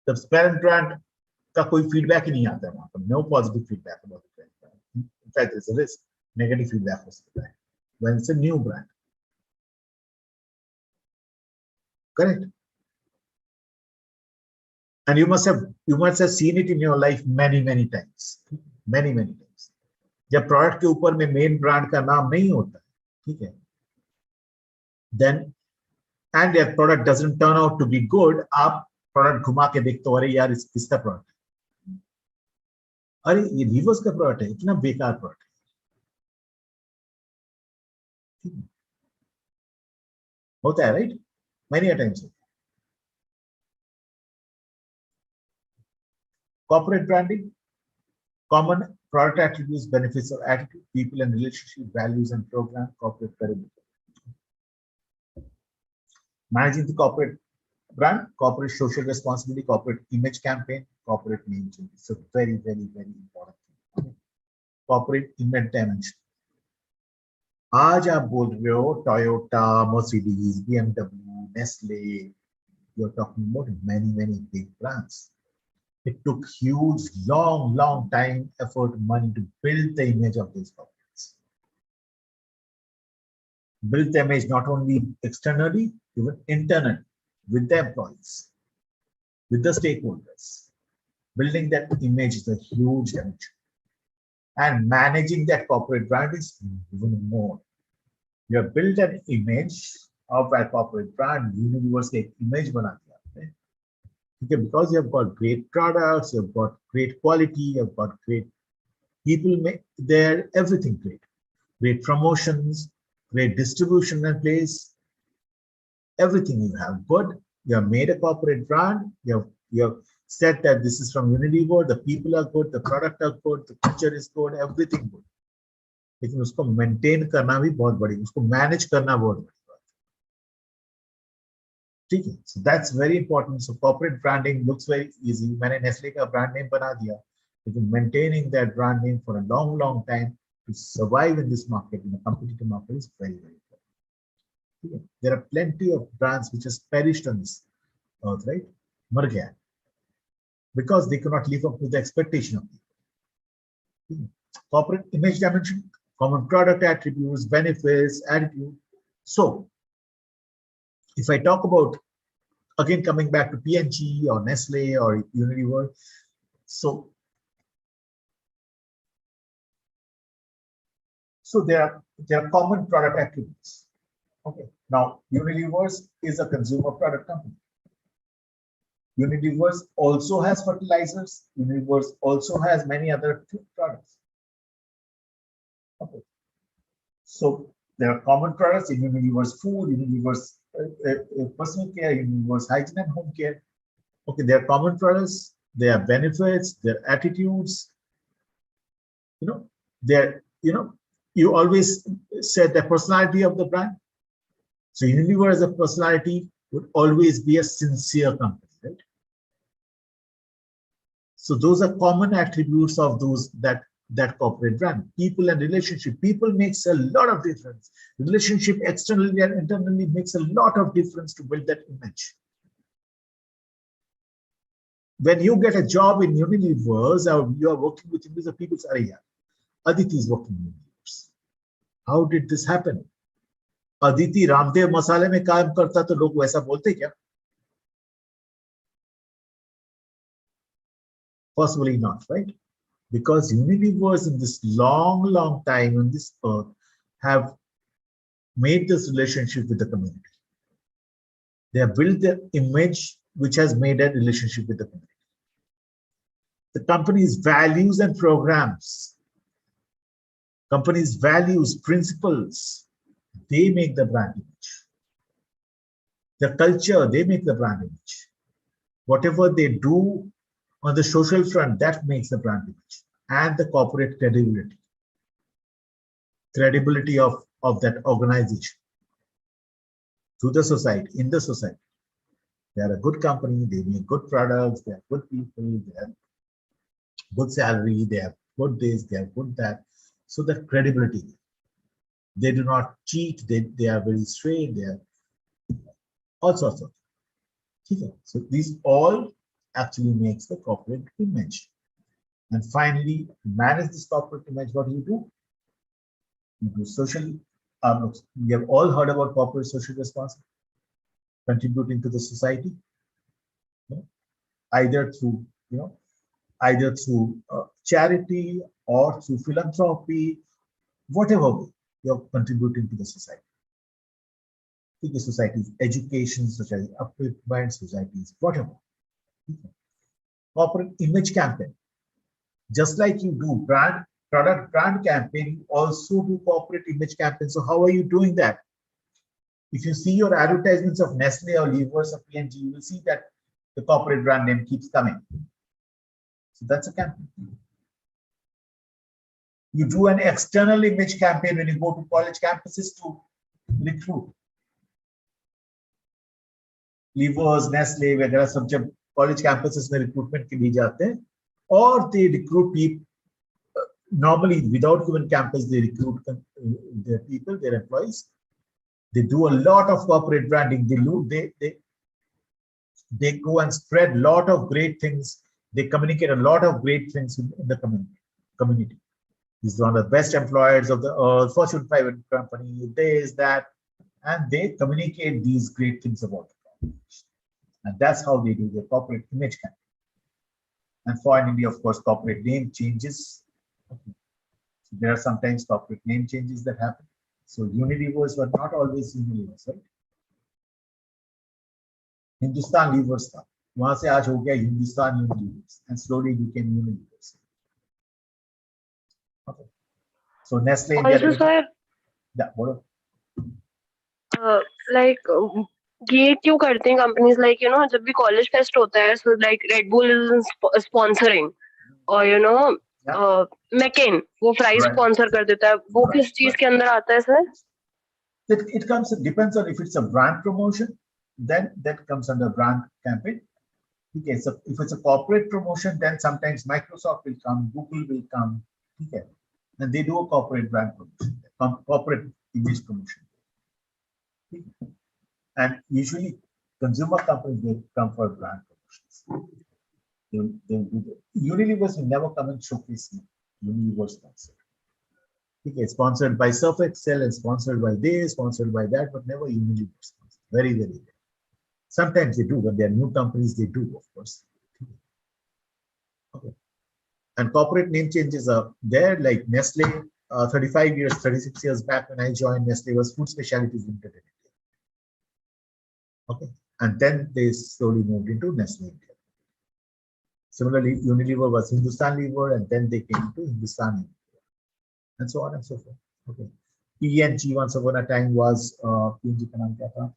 The parent brand का कोई feedback ही नहीं आता है वहां पर. No positive feedback about the parent brand. In fact, there's a risk. Negative feedback हो सकता है when it's a new brand. Correct. And you must have seen it in your life many times. Many times. जब product के ऊपर में main brand का नाम नहीं होता, ठीक है, then and that product doesn't turn out to be good, आप प्रोडक्ट घुमा के देखते हो, अरे यार किसका प्रोडक्ट है, अरे ये रिवर्स का प्रोडक्ट है, इतना बेकार प्रोडक्ट है. होता है, right? Many a times. Corporate branding, common product attributes, benefits or attitude, people and relationship, values and program, corporate credibility. Managing the corporate brand, corporate social responsibility, corporate image campaign, corporate name change. So very important thing. Corporate image dimension. आज आप बोल रहे हो Toyota, Mercedes, BMW, Nestle, you're talking about many big brands. It took huge, long time, effort, money to build the image of these corporates. Build the image not only externally, even internally, with the employees, with the stakeholders. Building that image is a huge damage. And managing that corporate brand is even more. You have built an image of a corporate brand, universe के image बना दिया आपने. Okay, because you have got great products, you have got great quality, you have got great people there, everything great. Great promotions, great distribution in place, everything you have good. You have made a corporate brand, you have said that this is from Unilever, the people are good, the product are good, the picture is good, everything good. लेकिन उसको maintain करना भी बहुत बड़ी, उसको manage करना बहुत बड़ी बात है. ठीक है, so that's very important. So corporate branding looks very easy. मैंने नेस्ले का ब्रांड नेम बना दिया, लेकिन maintaining that brand name for a long time to survive in this market, in a competitive market, is very important. There are plenty of brands which has perished on this earth, right? मर गया because they cannot live up to the expectation of people. Corporate image dimension, common product attributes, benefits, attitude. So, if I talk about, again coming back to P&G or Nestle or Unilever, so there are common product attributes. Okay, now Unilever is a consumer product company. Unilever also has fertilizers. Unilever also has many other products. Okay. So there are common products in Unilever's food, Unilever's personal care, Unilever's hygiene and home care. Okay, they are common products, their benefits, their attitudes. You always said the personality of the brand. So Unilever as a personality would always be a sincere company, right? So those are common attributes of that corporate brand. People and relationship. People makes a lot of difference. Relationship externally and internally makes a lot of difference to build that image. When you get a job in Unilever or you are working with Unilever, people say, "Yeah, Aditi is working in Unilever. How did this happen? Aditi Ramdev मसाले में काम करता तो लोग वैसा बोलते क्या?" Possibly not, right? Because Unilever in this long time on this earth have made this relationship with the community. They have built their image, which has made a relationship with the community. The company's values and programs Company's values, principles, they make the brand image. The culture, they make the brand image. Whatever they do on the social front, that makes the brand image. And the corporate credibility of that organization to the society, in the society. They are a good company, they make good products, they are good people, they have good salary, they have good this, they have good that. So the credibility. They do not cheat, they are very straight, they are all sorts of things. So these all actually makes the corporate image. And finally, manage this corporate image, what do? You do social, we have all heard about corporate social responsibility, contributing to the society, either through, either through charity or through philanthropy, whatever way you're contributing to the society. To the society's education, society's upliftment, society's whatever. Corporate image campaign. Just like you do product brand campaign, you also do corporate image campaign. So how are you doing that? If you see your advertisements of Nestle or Levers or P&G, you will see that the corporate brand name keeps coming. So that's a campaign. You do an external image campaign when you go to college campuses to recruit. Levers, Nestle, वगैरह सब जब college campuses में recruitment के लिए जाते हैं, or they recruit people. Normally, without even campus, they recruit their people, their employees. They do a lot of corporate branding. They go and spread a lot of great things. They communicate a lot of great things in the community. He's one of the best employers of the earth, Fortune 500 company, this, that, and they communicate these great things about the company. And that's how they do their corporate image campaign. And finally, of course, corporate name changes. Okay. So there are sometimes corporate name changes that happen. So Unilevers were not always Unilevers, right? Hindustan Levers था, वहां से आज हो गया Hindustan Unilevers, and slowly became Unilevers. Okay. So Nestle Also, sir, yeah, what? like ये क्यों करते हैं companies, like जब भी college fest होता है, so like Red Bull is sponsoring, or McCain वो fries sponsor कर देता है, वो किस चीज के अंदर आता है sir? It comes, it depends on if it's a brand promotion, then that comes under brand campaign. Okay, so if it's a corporate promotion, then sometimes Microsoft will come, Google will come, okay, and they do a corporate brand promotion, corporate image promotion. Okay. And usually consumer companies, they come for brand promotions. They will do that. Unilevers will never come and showcase Unilever sponsor. Okay, sponsored by Surf Excel and sponsored by this, sponsored by that, but never Unilever sponsor. Very, very rare. Sometimes they do, when they are new companies, they do, of course. Okay. And corporate name changes are there, like Nestle, 35 years, 36 years back when I joined, Nestle was Food Specialties Limited in India. Okay. And then they slowly moved into Nestle India. Similarly, Unilever was Hindustan Lever, and then they came to Hindustan India, and so on and so forth. Okay. P&G once upon a time was P&G का नाम क्या था?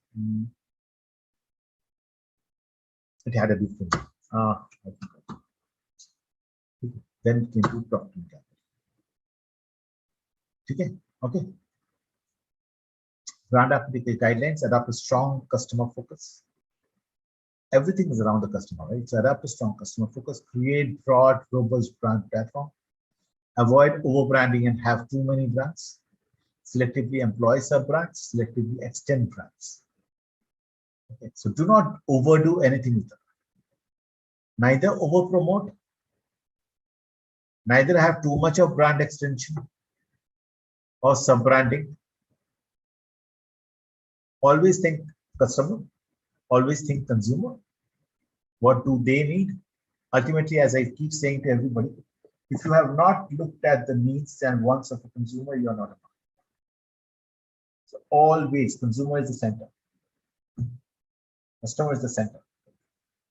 It had a different. Then it came to Procter & Gamble. Okay. Okay. Brand application guidelines, adopt a strong customer focus. Everything is around the customer, right? So adopt a strong customer focus, create broad, robust brand platform, avoid over-branding and have too many brands, selectively employ sub-brands, selectively extend brands. Okay. So do not overdo anything with them. Neither over-promote, neither have too much of brand extension or sub-branding. Always think customer, always think consumer. What do they need? Ultimately, as I keep saying to everybody, if you have not looked at the needs and wants of a consumer, you are not a marketer. So always, consumer is the center. Customer is the center.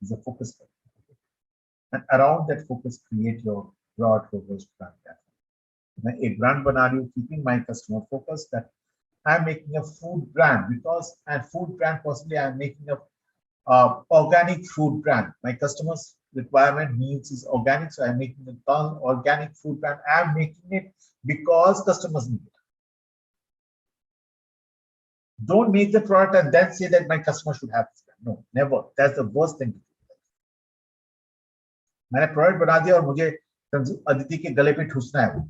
Is the focus point. And around that focus, create your broad, robust brand platform. मैं एक brand बना रही हूँ, keeping my customer focused that I'm making a food brand because and food brand possibly I'm making a organic food brand. My customers requirement needs is organic, so I'm making a organic food brand. I'm making it because customers need it. Don't make the product and then say that my customer should have this brand. No, never. That's the worst thing to do. मैंने product बना दिया और मुझे अदिति के गले पे ठूसना है, वो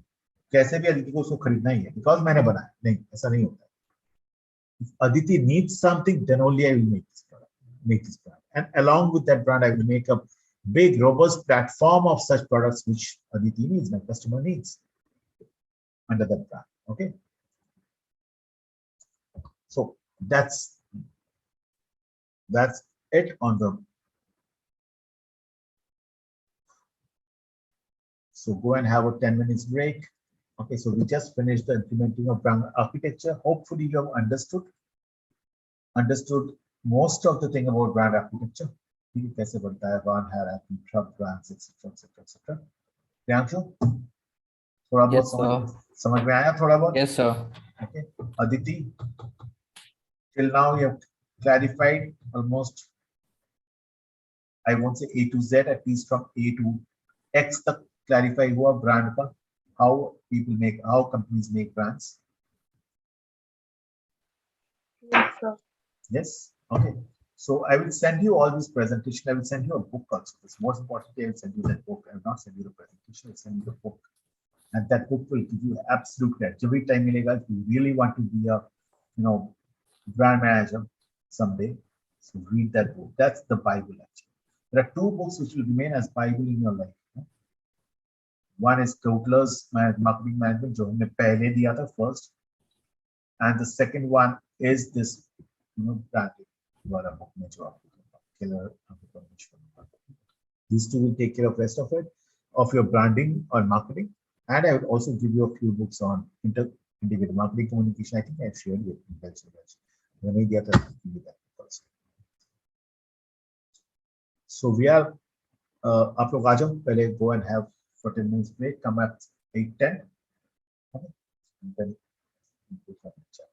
कैसे भी अदिति को उसको खरीदना ही है बिकॉज मैंने बनाया. नहीं, ऐसा नहीं होता. If Aditi needs something, then only I will make this product, make this brand. And along with that brand, I will make a big, robust platform of such products which Aditi needs, my customer needs, under that brand. Okay. So that's it on the. So go and have a 10 minutes break. Okay, so we just finished the implementing of brand architecture. Hopefully you have understood most of the thing about brand architecture. कैसे बनता है, one hierarchy, sub brands, etc., etc., etc. Priyanshu, थोड़ा बहुत समझ में आया? थोड़ा बहुत? Yes, sir. Okay. Aditi, till now you have clarified almost, I won't say A to Z, at least from A to X तक clarify हुआ brand का, how companies make brands. Yes, sir. Yes. Okay. So I will send you all this presentation. I will send you a book also. It's most importantly, I will send you that book. I will not send you the presentation. I will send you the book, and that book will give you absolute clarity. Every time if you really want to be a, brand manager someday, so read that book. That's the Bible actually. There are two books which will remain as Bible in your life. One is Kotler's Marketing Management, जो हमने पहले दिया था first, and the second one is this, branding. These two will take care of rest of it, of your branding or marketing. And I would also give you a few books on integrated marketing communication. I think I've shared with you. So we are आप लोग आ जाओ, पहले go and have 10 minutes break, come at 8:10. Okay. And then we'll have a chat.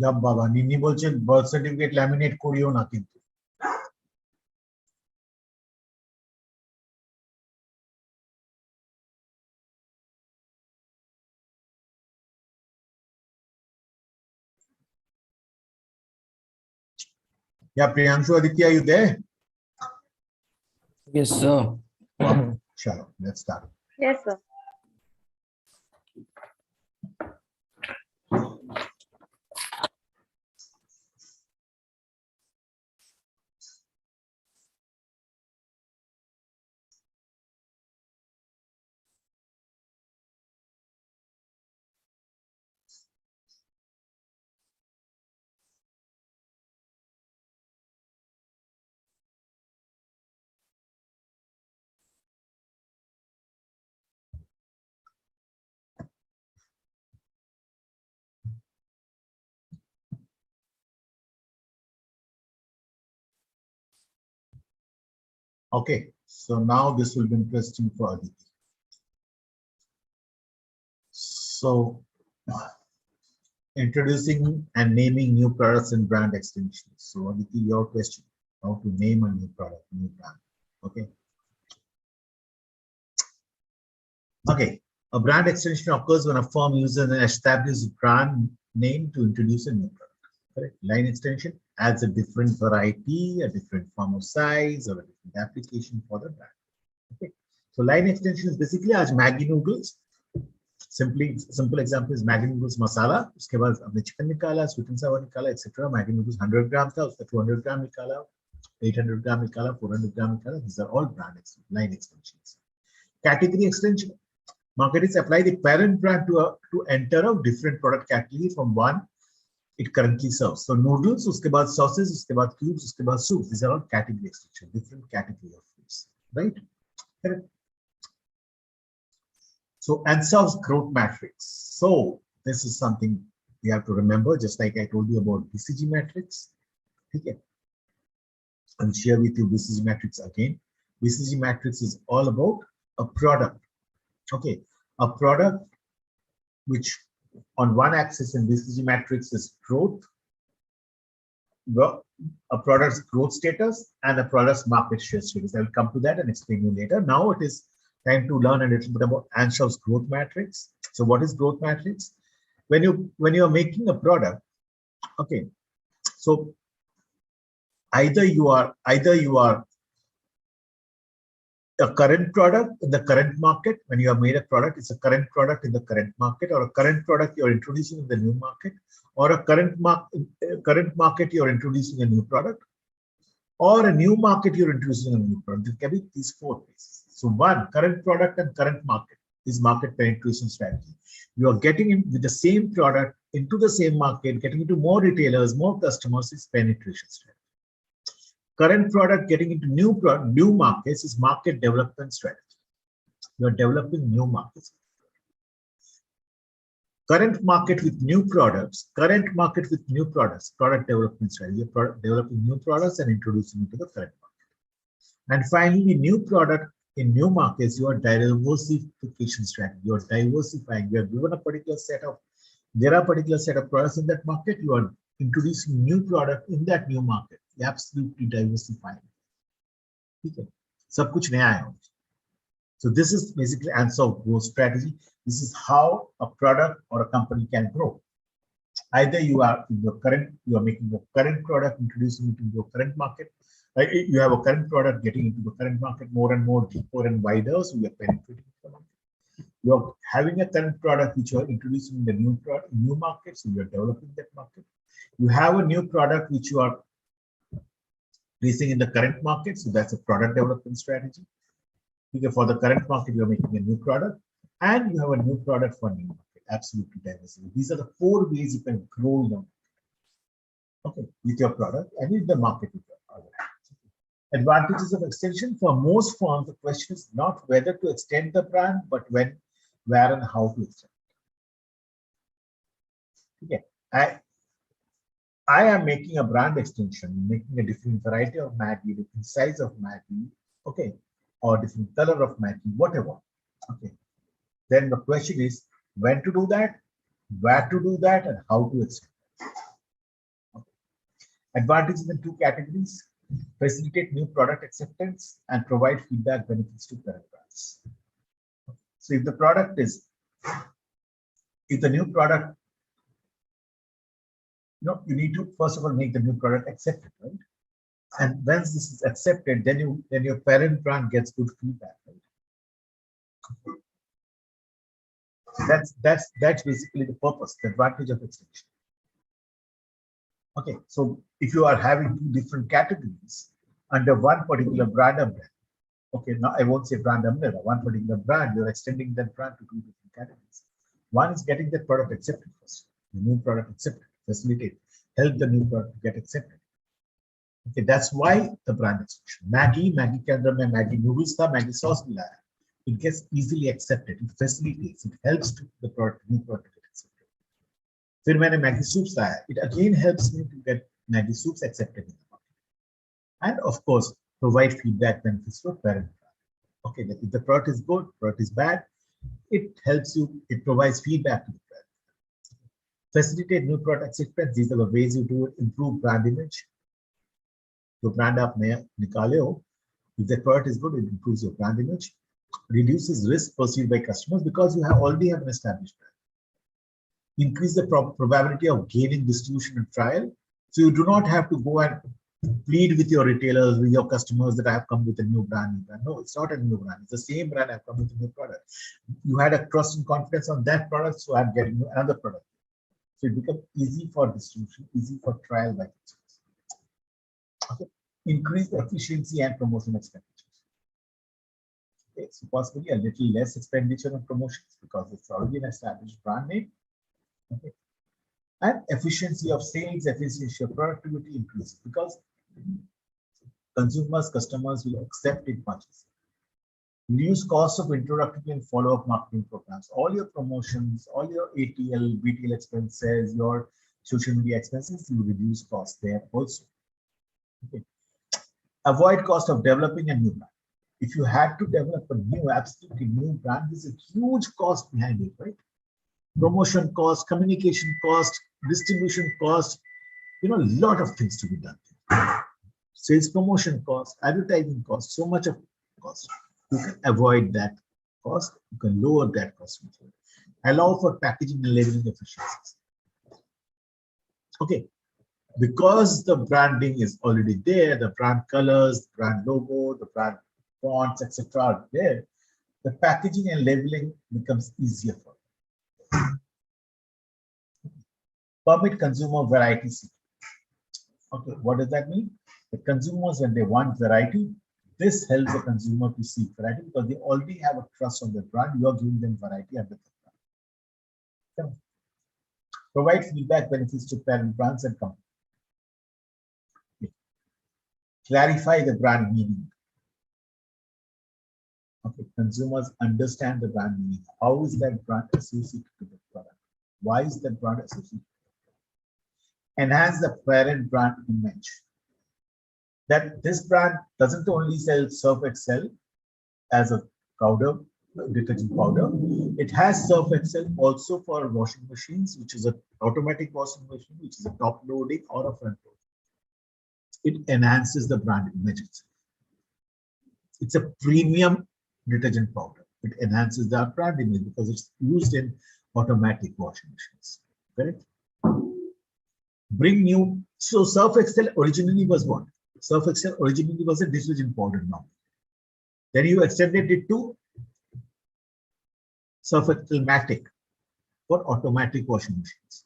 যাব বাবা নিনি বলছেন birth certificate laminate করিও না কিন্তু Yeah, Priyanshu Aditya, are you there? Yes, sir. Sure, let's start. Yes, sir. Okay, so now this will be interesting for Aditi. So, introducing and naming new products and brand extensions. So, Aditi, your question: how to name a new product, new brand? Okay. Okay, a brand extension occurs when a firm uses an established brand name to introduce a new product. Correct. Line extension adds a different variety, a different form of size, or a different application for the brand. Okay. So line extension is basically as Maggi noodles. Simple example is Maggi noodles masala. उसके बाद हमने chicken निकाला, sweet and sour निकाला, etc. Maggi noodles 100 grams था, उसका 200 gram निकाला, 800 gram निकाला, 400 gram निकाला. These are all brand line extensions. Category extension. Marketers apply the parent brand to enter a different product category from one it currently serves. So noodles, उसके बाद sauces, उसके बाद cubes, उसके बाद soups. These are all category extension, different category of foods, right? Correct. So and serves growth matrix. So this is something you have to remember, just like I told you about BCG matrix. Okay. I'll share with you BCG matrix again. BCG matrix is all about a product. Okay, a product which on one axis in BCG matrix is growth, a product's growth status, and a product's market share status. I will come to that and explain you later. Now it is time to learn a little bit about Anshaw's growth matrix. So what is growth matrix? When you are making a product, okay, so either you are a current product in the current market. When you have made a product, it's a current product in the current market, or a current product you're introducing in the new market, or a current market you're introducing a new product, or a new market you're introducing a new product. It can be these four phases. So one, current product and current market is market penetration strategy. You are getting in with the same product into the same market, getting into more retailers, more customers is penetration strategy. Current product getting into new markets is market development strategy. You are developing new markets. Current market with new products, product development strategy. You're developing new products and introducing into the current market. And finally, new product in new markets, your diversification strategy. You're diversifying. You are given a particular set of products in that market. You are introducing new product in that new market. You're absolutely diversifying. Okay. सब कुछ नया है. So this is basically answer of growth strategy. This is how a product or a company can grow. Either you are making a current product, introducing it into your current market. You have a current product getting into the current market more and more deeper and wider, so you are penetrating the market. You are having a current product which you are introducing in the new market, so you are developing that market. You have a new product which you are placing in the current market, so that's a product development strategy. For the current market, you are making a new product, and you have a new product for new market. Absolutely diversity. These are the four ways you can grow your market. Okay, with your product and with the market with your product. Advantages of extension. For most firms, the question is not whether to extend the brand, but when, where, and how to extend it. Okay, I am making a brand extension, making a different variety of Maggi, different size of Maggi, okay, or different color of Maggi, whatever. Okay. Then the question is when to do that, where to do that, and how to extend it. Advantages in two categories: facilitate new product acceptance and provide feedback benefits to parent brands. So if the product is, if the new product, you need to first of all make the new product accepted, right? And once this is accepted, then your parent brand gets good feedback, right? That's basically the purpose, the advantage of extension. Okay, so if you are having two different categories under one particular brand umbrella, okay, now I won't say brand umbrella, one particular brand, you're extending that brand to two different categories. One is getting that product accepted first, the new product accepted, facilitate, help the new product to get accepted. Okay, that's why the brand extension. Maggie के अंदर में Maggie noodles था, Maggie sauce मिला है. It gets easily accepted. It facilitates. It helps to the product, new product to get accepted. फिर मैंने Maggie soups लाया. It again helps me to get Maggie soups accepted in the market. And of course, provide feedback benefits for parent brand. Okay, if the product is good, product is bad, it helps you. It provides feedback to the brand. Facilitate new product acceptance. These are the ways you do it. Improve brand image. जो brand आप नया निकाले हो, if the product is good, it improves your brand image, reduces risk perceived by customers because you already have an established brand. Increase the probability of gaining distribution and trial. So you do not have to go and plead with your retailers, with your customers that I have come with a new brand. No, it's not a new brand. It's the same brand. I've come with a new product. You had a trust and confidence on that product, so I'm getting you another product. So it becomes easy for distribution, easy for trial by customers. Okay. Increase the efficiency and promotion expenditures. Okay. So possibly a little less expenditure on promotions because it's already an established brand name. Okay. And efficiency of sales, efficiency of productivity increases because consumers, customers will accept it much easier. Reduce cost of introductory and follow-up marketing programs. All your promotions, all your ATL, BTL expenses, your social media expenses, you reduce costs there also. Okay. Avoid cost of developing a new brand. If you had to develop a new, absolutely new brand, there's a huge cost behind it, right? Promotion cost, communication cost, distribution cost, a lot of things to be done. Sales promotion cost, advertising cost, so much of cost. You can avoid that cost. You can lower that cost. Allow for packaging and labeling efficiencies. Okay. Because the branding is already there, the brand colors, the brand logo, the brand fonts, etc. are there, the packaging and labeling becomes easier for you. Permit consumer variety seeking. Okay, what does that mean? The consumers, when they want variety, this helps the consumer to seek variety because they already have a trust on the brand. You are giving them variety under the brand. Okay. Provide feedback benefits to parent brands and companies. Clarify the brand meaning. Okay, consumers understand the brand meaning. How is that brand associated to the product? Why is that brand associated? Enhance the parent brand image. That this brand doesn't only sell Surf Excel as a powder, detergent powder. It has Surf Excel also for washing machines, which is an automatic washing machine, which is a top loading or a front loading. It enhances the brand image. It's a premium detergent powder. It enhances the brand image because it's used in automatic washing machines. Correct? Bring new. So Surf Excel originally was what? Surf Excel originally was a detergent powder now. Then you extended it to Surf Excel Matic for automatic washing machines.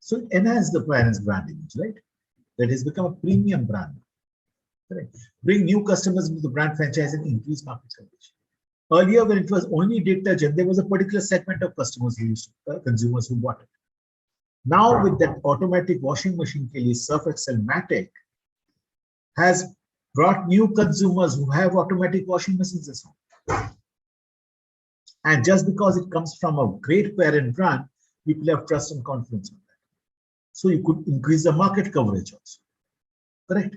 So it enhanced the brand image, right? That has become a premium brand. Correct. Bring new customers into the brand franchise and increase market coverage. Earlier, when it was only detergent, there was a particular segment of customers who used consumers who bought it. Now, with that automatic washing machine, Surf Excel Matic has brought new consumers who have automatic washing machines as well. And just because it comes from a great parent brand, people have trust and confidence in that. So you could increase the market coverage also. Correct?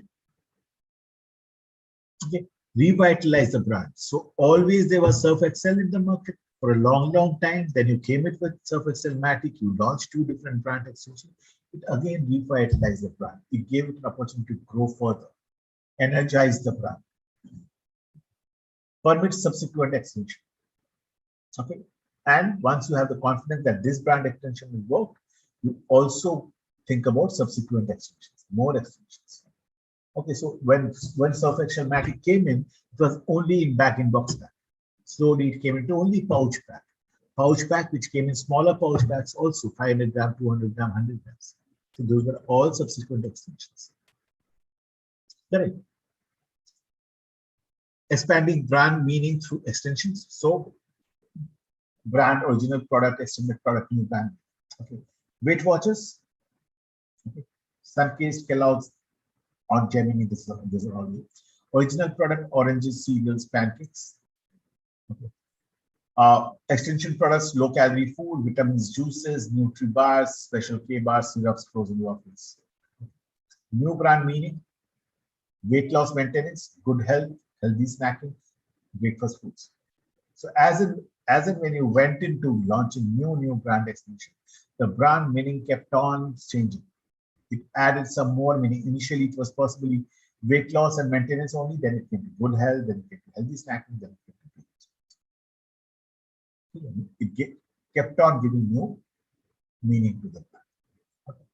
Okay. Revitalize the brand. So always there was Surf Excel in the market for a long time. Then you came in with Surf Excel Matic. You launched two different brand extensions. it again revitalized the brand. It gave it an opportunity to grow further, energize the brand, permit subsequent extension. Okay. And once you have the confidence that this brand extension will work, you also think about subsequent extensions, more extensions. Okay, so when Surf Excel Matic came in, it was only in bag-in-box pack. Slowly it came into only pouch pack. Pouch pack, which came in smaller pouch packs also, 500 gram, 200 gram, 100 grams. So those were all subsequent extensions. Correct. Expanding brand meaning through extensions. So brand, original product, extended product, new brand. Okay. Weight watchers. Okay. Sunkist, Kellogg's, on Gemini, this is all. Original product, oranges, cereals, pancakes. Okay. Extension products, low calorie food, vitamins, juices, nutri bars, special K bars, syrups, frozen waffles. New brand meaning, weight loss maintenance, good health, healthy snacking, breakfast foods. So as in when you went into launching new brand extension, the brand meaning kept on changing. It added some more meaning. Initially, it was possibly weight loss and maintenance only, then it came to good health, then it came to healthy snacking, then it came to it kept on giving new meaning to the brand. Okay.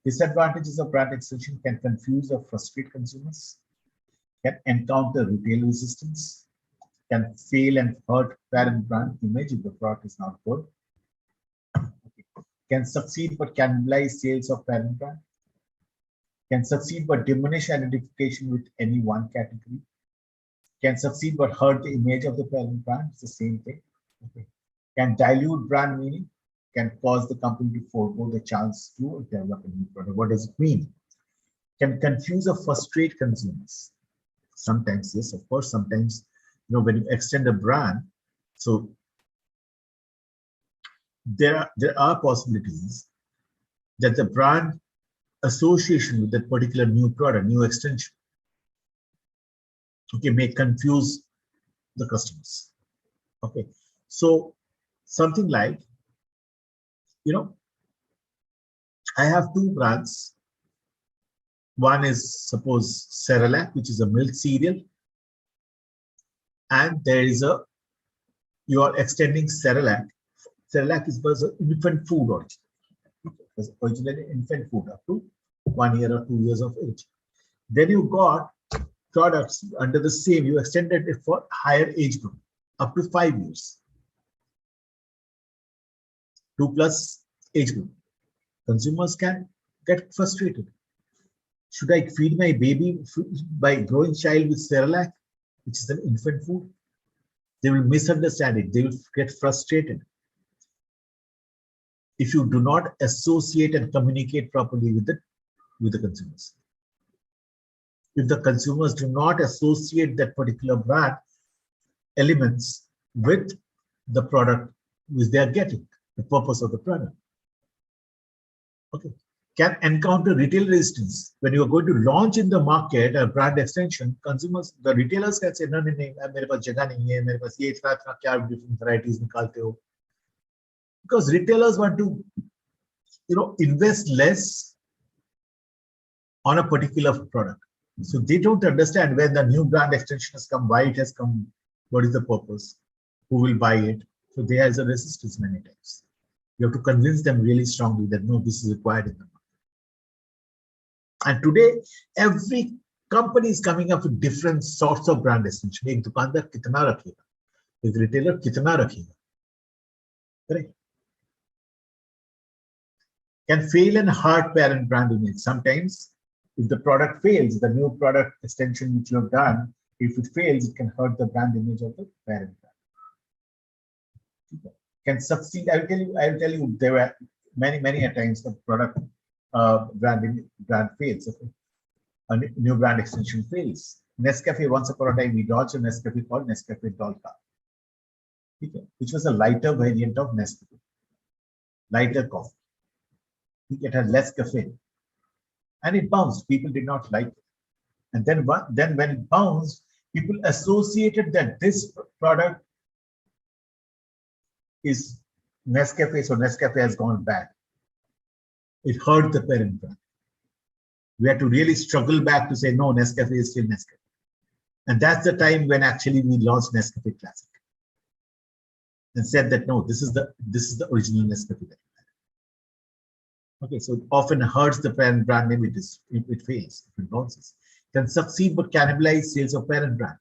Disadvantages of brand extension can confuse or frustrate consumers, can encounter retail resistance, can fail and hurt parent brand image if the product is not good, okay. Can succeed but cannibalize sales of parent brand, can succeed but diminish identification with any one category, can succeed but hurt the image of the parent brand, it's the same thing. Okay. Can dilute brand meaning, can cause the company to forego the chance to develop a new product. What does it mean? Can confuse or frustrate consumers. Sometimes, yes, of course, sometimes, when you extend a brand, so there are possibilities that the brand association with that particular new product, new extension, okay, may confuse the customers. Okay, so something like, I have two brands. One is, suppose, Cerelac, which is a milk cereal, and there is you are extending Cerelac. Cerelac was an infant food origin. It was originally infant food up to 1 year or 2 years of age. Then you got products under the same, you extended it for higher age group, up to 5 years. 2+ age group. Consumers can get frustrated. Should I feed my baby by growing child with Cerelac, which is an infant food? They will misunderstand it. They will get frustrated. If you do not associate and communicate properly with the consumers. If the consumers do not associate that particular brand elements with the product which they are getting, the purpose of the product. Okay. Can encounter retail resistance. When you are going to launch in the market a brand extension, consumers, the retailers can say, no, मेरे पास जगह नहीं है, मेरे पास ये इतना क्या different varieties निकालते हो. Because retailers want to, invest less on a particular product. So they don't understand when the new brand extension has come, why it has come, what is the purpose, who will buy it. So there is a resistance many times. You have to convince them really strongly that no, this is required in the market. And today, every company is coming up with different sorts of brand extension. एक दुकानदार कितना रखेगा, एक retailer कितना रखेगा, correct? Can fail and hurt parent brand image. Sometimes, if the product fails, the new product extension which you have done, if it fails, it can hurt the brand image of the parent brand. Can succeed. I will tell you. There were many a times the product brand fails. Okay? A new brand extension fails. Nescafe. Once upon a time, we launched a Nescafe called Nescafe Dolca, okay, which was a lighter variant of Nescafe, lighter coffee. It had less caffeine, and it bounced. People did not like it, and then when it bounced, people associated that this product is Nescafe, so Nescafe has gone bad. it hurt the parent brand. We had to really struggle back to say, no, Nescafe is still Nescafe. And that's the time when actually we launched Nescafe Classic and said that, no, this is the original Nescafe. Okay, so it often hurts the parent brand name. It fails, if it bounces. Can succeed but cannibalize sales of parent brand.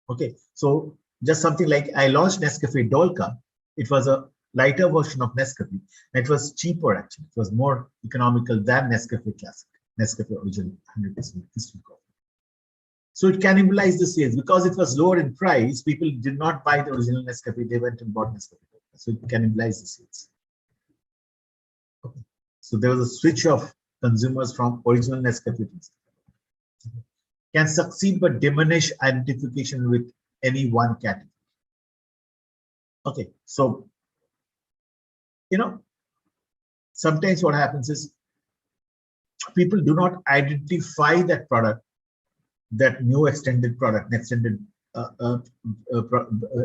Okay, so just something like I launched Nescafe Dolca. It was a lighter version of Nescafe. It was cheaper actually. It was more economical than Nescafe Classic, Nescafe Original 100% instant coffee. So it cannibalized the sales because it was lower in price. People did not buy the original Nescafe. They went and bought Nescafe. So it cannibalized the sales. Okay. So there was a switch of consumers from original Nescafe to Nescafe. Can succeed but diminish identification with any one category. Okay, so sometimes what happens is people do not identify that product, that new extended product, extended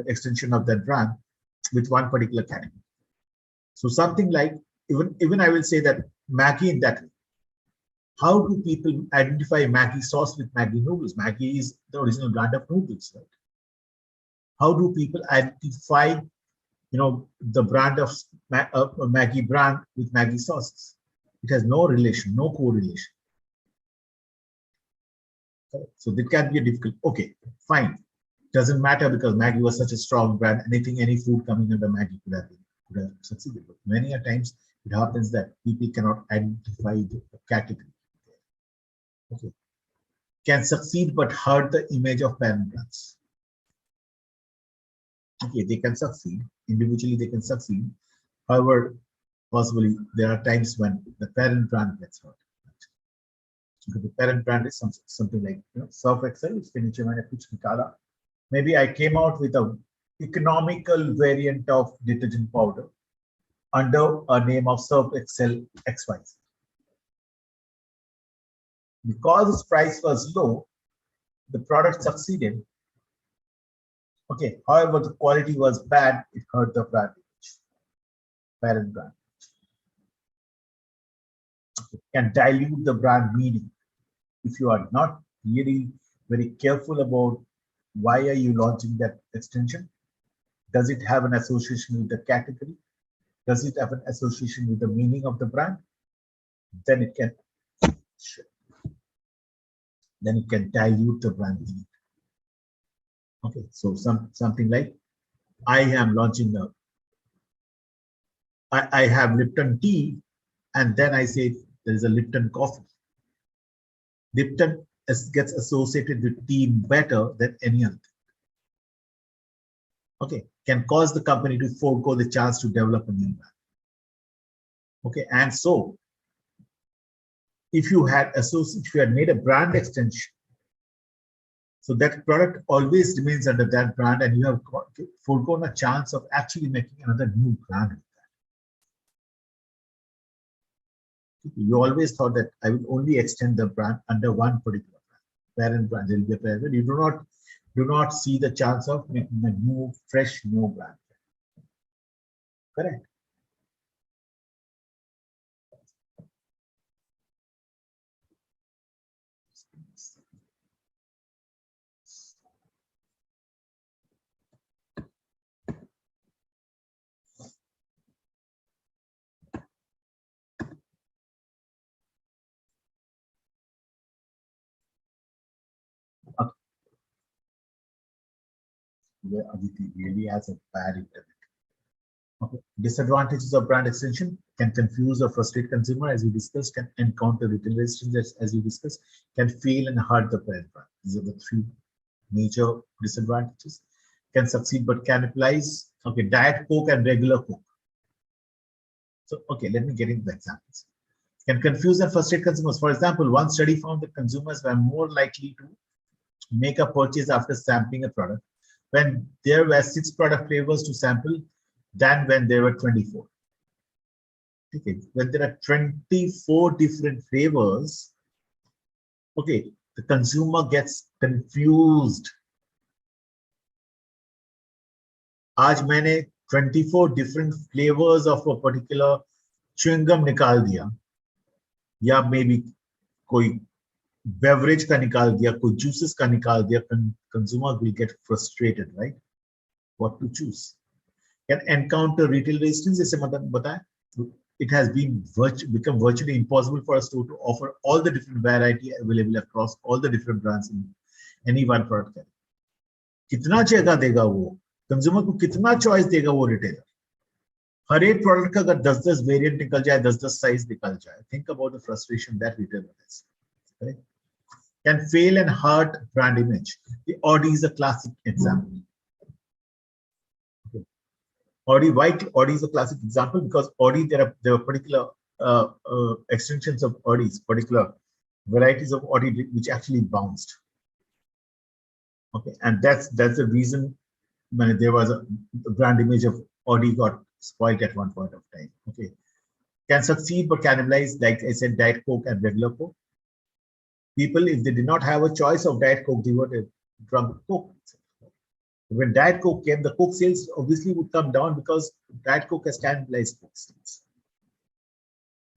extension of that brand with one particular category. So something like even I will say that Maggi in that way. How do people identify Maggi sauce with Maggi noodles? Maggi is the original brand of noodles, right? How do people identify, the brand of Maggi brand with Maggi sauces? It has no relation, no correlation. So that can be a difficult. Okay, fine. Doesn't matter because Maggi was such a strong brand. Any food coming under Maggi could have succeeded. But many a times it happens that people cannot identify the category. Okay. Can succeed but hurt the image of parent brands. Okay, they can succeed. Individually, they can succeed. However, possibly there are times when the parent brand gets hurt. Because the parent brand is something like Surf Excel, it's maybe I came out with a economical variant of detergent powder under a name of Surf Excel XY. Because its price was low, the product succeeded. Okay, however, the quality was bad, it hurt the brand image, parent brand. It can dilute the brand meaning. If you are not really very careful about why are you launching that extension, does it have an association with the category? Does it have an association with the meaning of the brand? Then it can dilute the brand meaning. Okay, so something like I am launching I have Lipton tea, and then I say there is a Lipton coffee. Lipton gets associated with tea better than any other thing. Okay, can cause the company to forego the chance to develop a new brand. Okay, and so if you had made a brand extension, so that product always remains under that brand, and you have foregone a chance of actually making another new brand with that. You always thought that I will only extend the brand under one particular brand, parent brand. There will be a parent. You do not see the chance of making a new, fresh, new brand. Correct. Okay. Where Aditi really has a bad internet. Okay. Disadvantages of brand extension: can confuse or frustrate consumer, as we discussed, can encounter written resistance, as we discussed, can fail and hurt the parent brand. These are the three major disadvantages. Can succeed but cannibalize. Okay, Diet Coke and regular Coke. So, okay, let me get into the examples. Can confuse and frustrate consumers. For example, one study found that consumers were more likely to make a purchase after sampling a product when there were 6 product flavors to sample than when there were 24. Okay, when there are 24 different flavors, okay, the consumer gets confused. आज मैंने 24 different flavors of a particular chewing gum निकाल दिया, या may be कोई beverage का निकाल दिया, कोई जूसेस का निकाल दिया, consumer will get frustrated, right? What to choose? Can encounter retail resistance, जैसे मतलब बताया, it has been become virtually impossible for a store to offer all the different variety available across all the different brands in any one product. कितना जगह देगा वो consumer को, कितना choice देगा वो रिटेलर? हर एक प्रोडक्ट का अगर 10-10 वेरिएंट निकल जाए, 10-10 साइज निकल जाए, think about the frustration that retailer has. Correct? Can fail and hurt brand image. The Audi is a classic example. Okay. Why Audi is a classic example? Because Audi, there are particular extensions of Audis, particular varieties of Audi which actually bounced. Okay, and that's the reason when there was a brand image of Audi got spoiled at one point of time. Okay, can succeed but cannibalize, like I said, Diet Coke and regular Coke. People, if they did not have a choice of Diet Coke, they would have drunk Coke. When Diet Coke came, the Coke sales obviously would come down because Diet Coke has cannibalized Coke sales.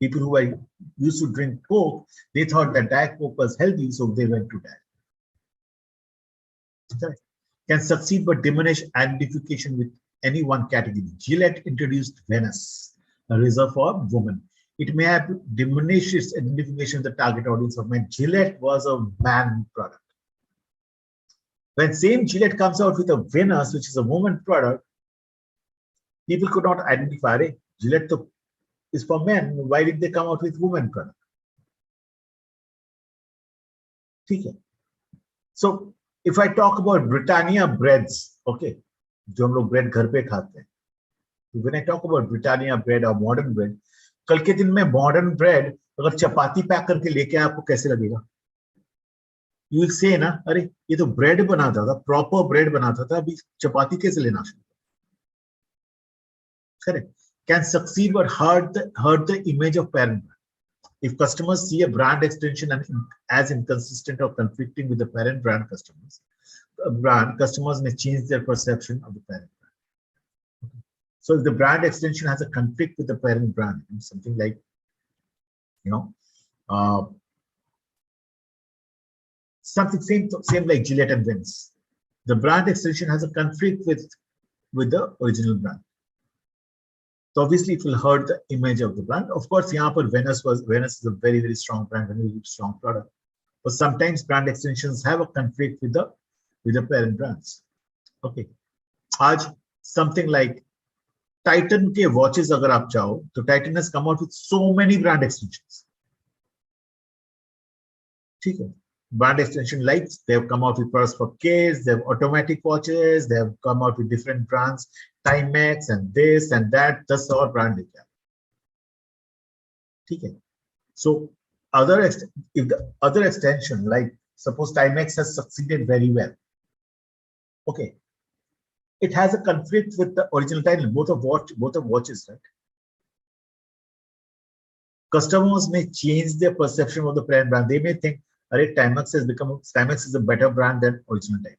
People who were used to drink Coke, they thought that Diet Coke was healthy, so they went to Diet. Okay. Can succeed but diminish identification with any one category. Gillette introduced Venus, a razor for women. It may have diminished its identification with the target audience of men. Gillette was a man product. When same Gillette comes out with a Venus, which is a woman product, people could not identify it. Gillette is for men. Why did they come out with women product? Okay. So if I talk about Britannia breads, okay, जो हम लोग bread घर पे खाते हैं. When I talk about Britannia bread or modern bread, कल के दिन में modern bread अगर चपाती पैक करके लेके आए, आपको कैसे लगेगा? You will say ना, अरे ये तो bread बनाता था, proper bread बनाता था, अभी चपाती कैसे लेना शुरू? Correct. Can succeed but hurt the image of parent brand. If customers see a brand extension as inconsistent or conflicting with the parent brand, customers may change their perception of the parent brand. Okay. So if the brand extension has a conflict with the parent brand, something like, something same like Gillette and Vince, the brand extension has a conflict with the original brand. So obviously it will hurt the image of the brand. Of course, Venus is a very, very strong brand, very strong product. But sometimes brand extensions have a conflict with the parent brands. Okay. आज something like Titan के watches अगर आप चाहो, तो Titan has come out with so many brand extensions. ठीक है. Brand extension lights, they have come out with purse for kids, they have automatic watches, they have come out with different brands, Timex and this and that, that's all brand is there. Okay. So if the other extension, like suppose Timex has succeeded very well, okay, it has a conflict with the original title, both of watches, right? Customers may change their perception of the brand. They may think, Timex is a better brand than original title.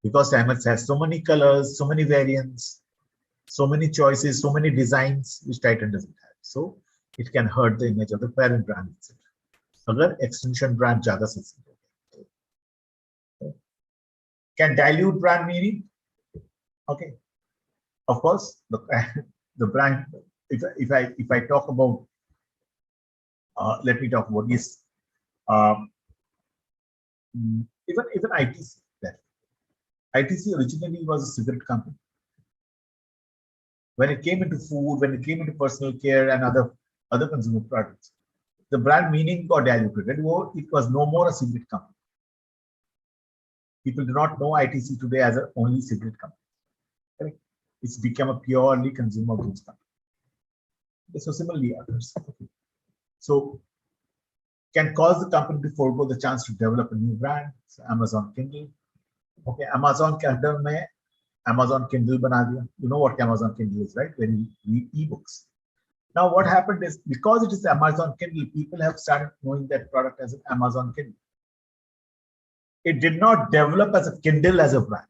Because Timex has so many colors, so many variants, so many choices, so many designs, which Titan doesn't have. So it can hurt the image of the parent brand itself. Agar extension brand zyada successful. Can dilute brand meaning? Okay. Of course, the brand, if I talk about, let me talk about this. Even ITC. ITC originally was a cigarette company. When it came into food, when it came into personal care and other consumer products, the brand meaning got diluted. It was no more a cigarette company. People do not know ITC today as a only cigarette company. Right? It's become a purely consumer goods company. Okay, so similarly others. Okay. So can cause the company to forego the chance to develop a new brand. So Amazon Kindle. Okay, Amazon के अंदर में Amazon Kindle बना दिया. You know what Amazon Kindle is, right? When you read ebooks. Now what happened is, because it is Amazon Kindle, people have started knowing that product as an Amazon Kindle. It did not develop as a Kindle as a brand.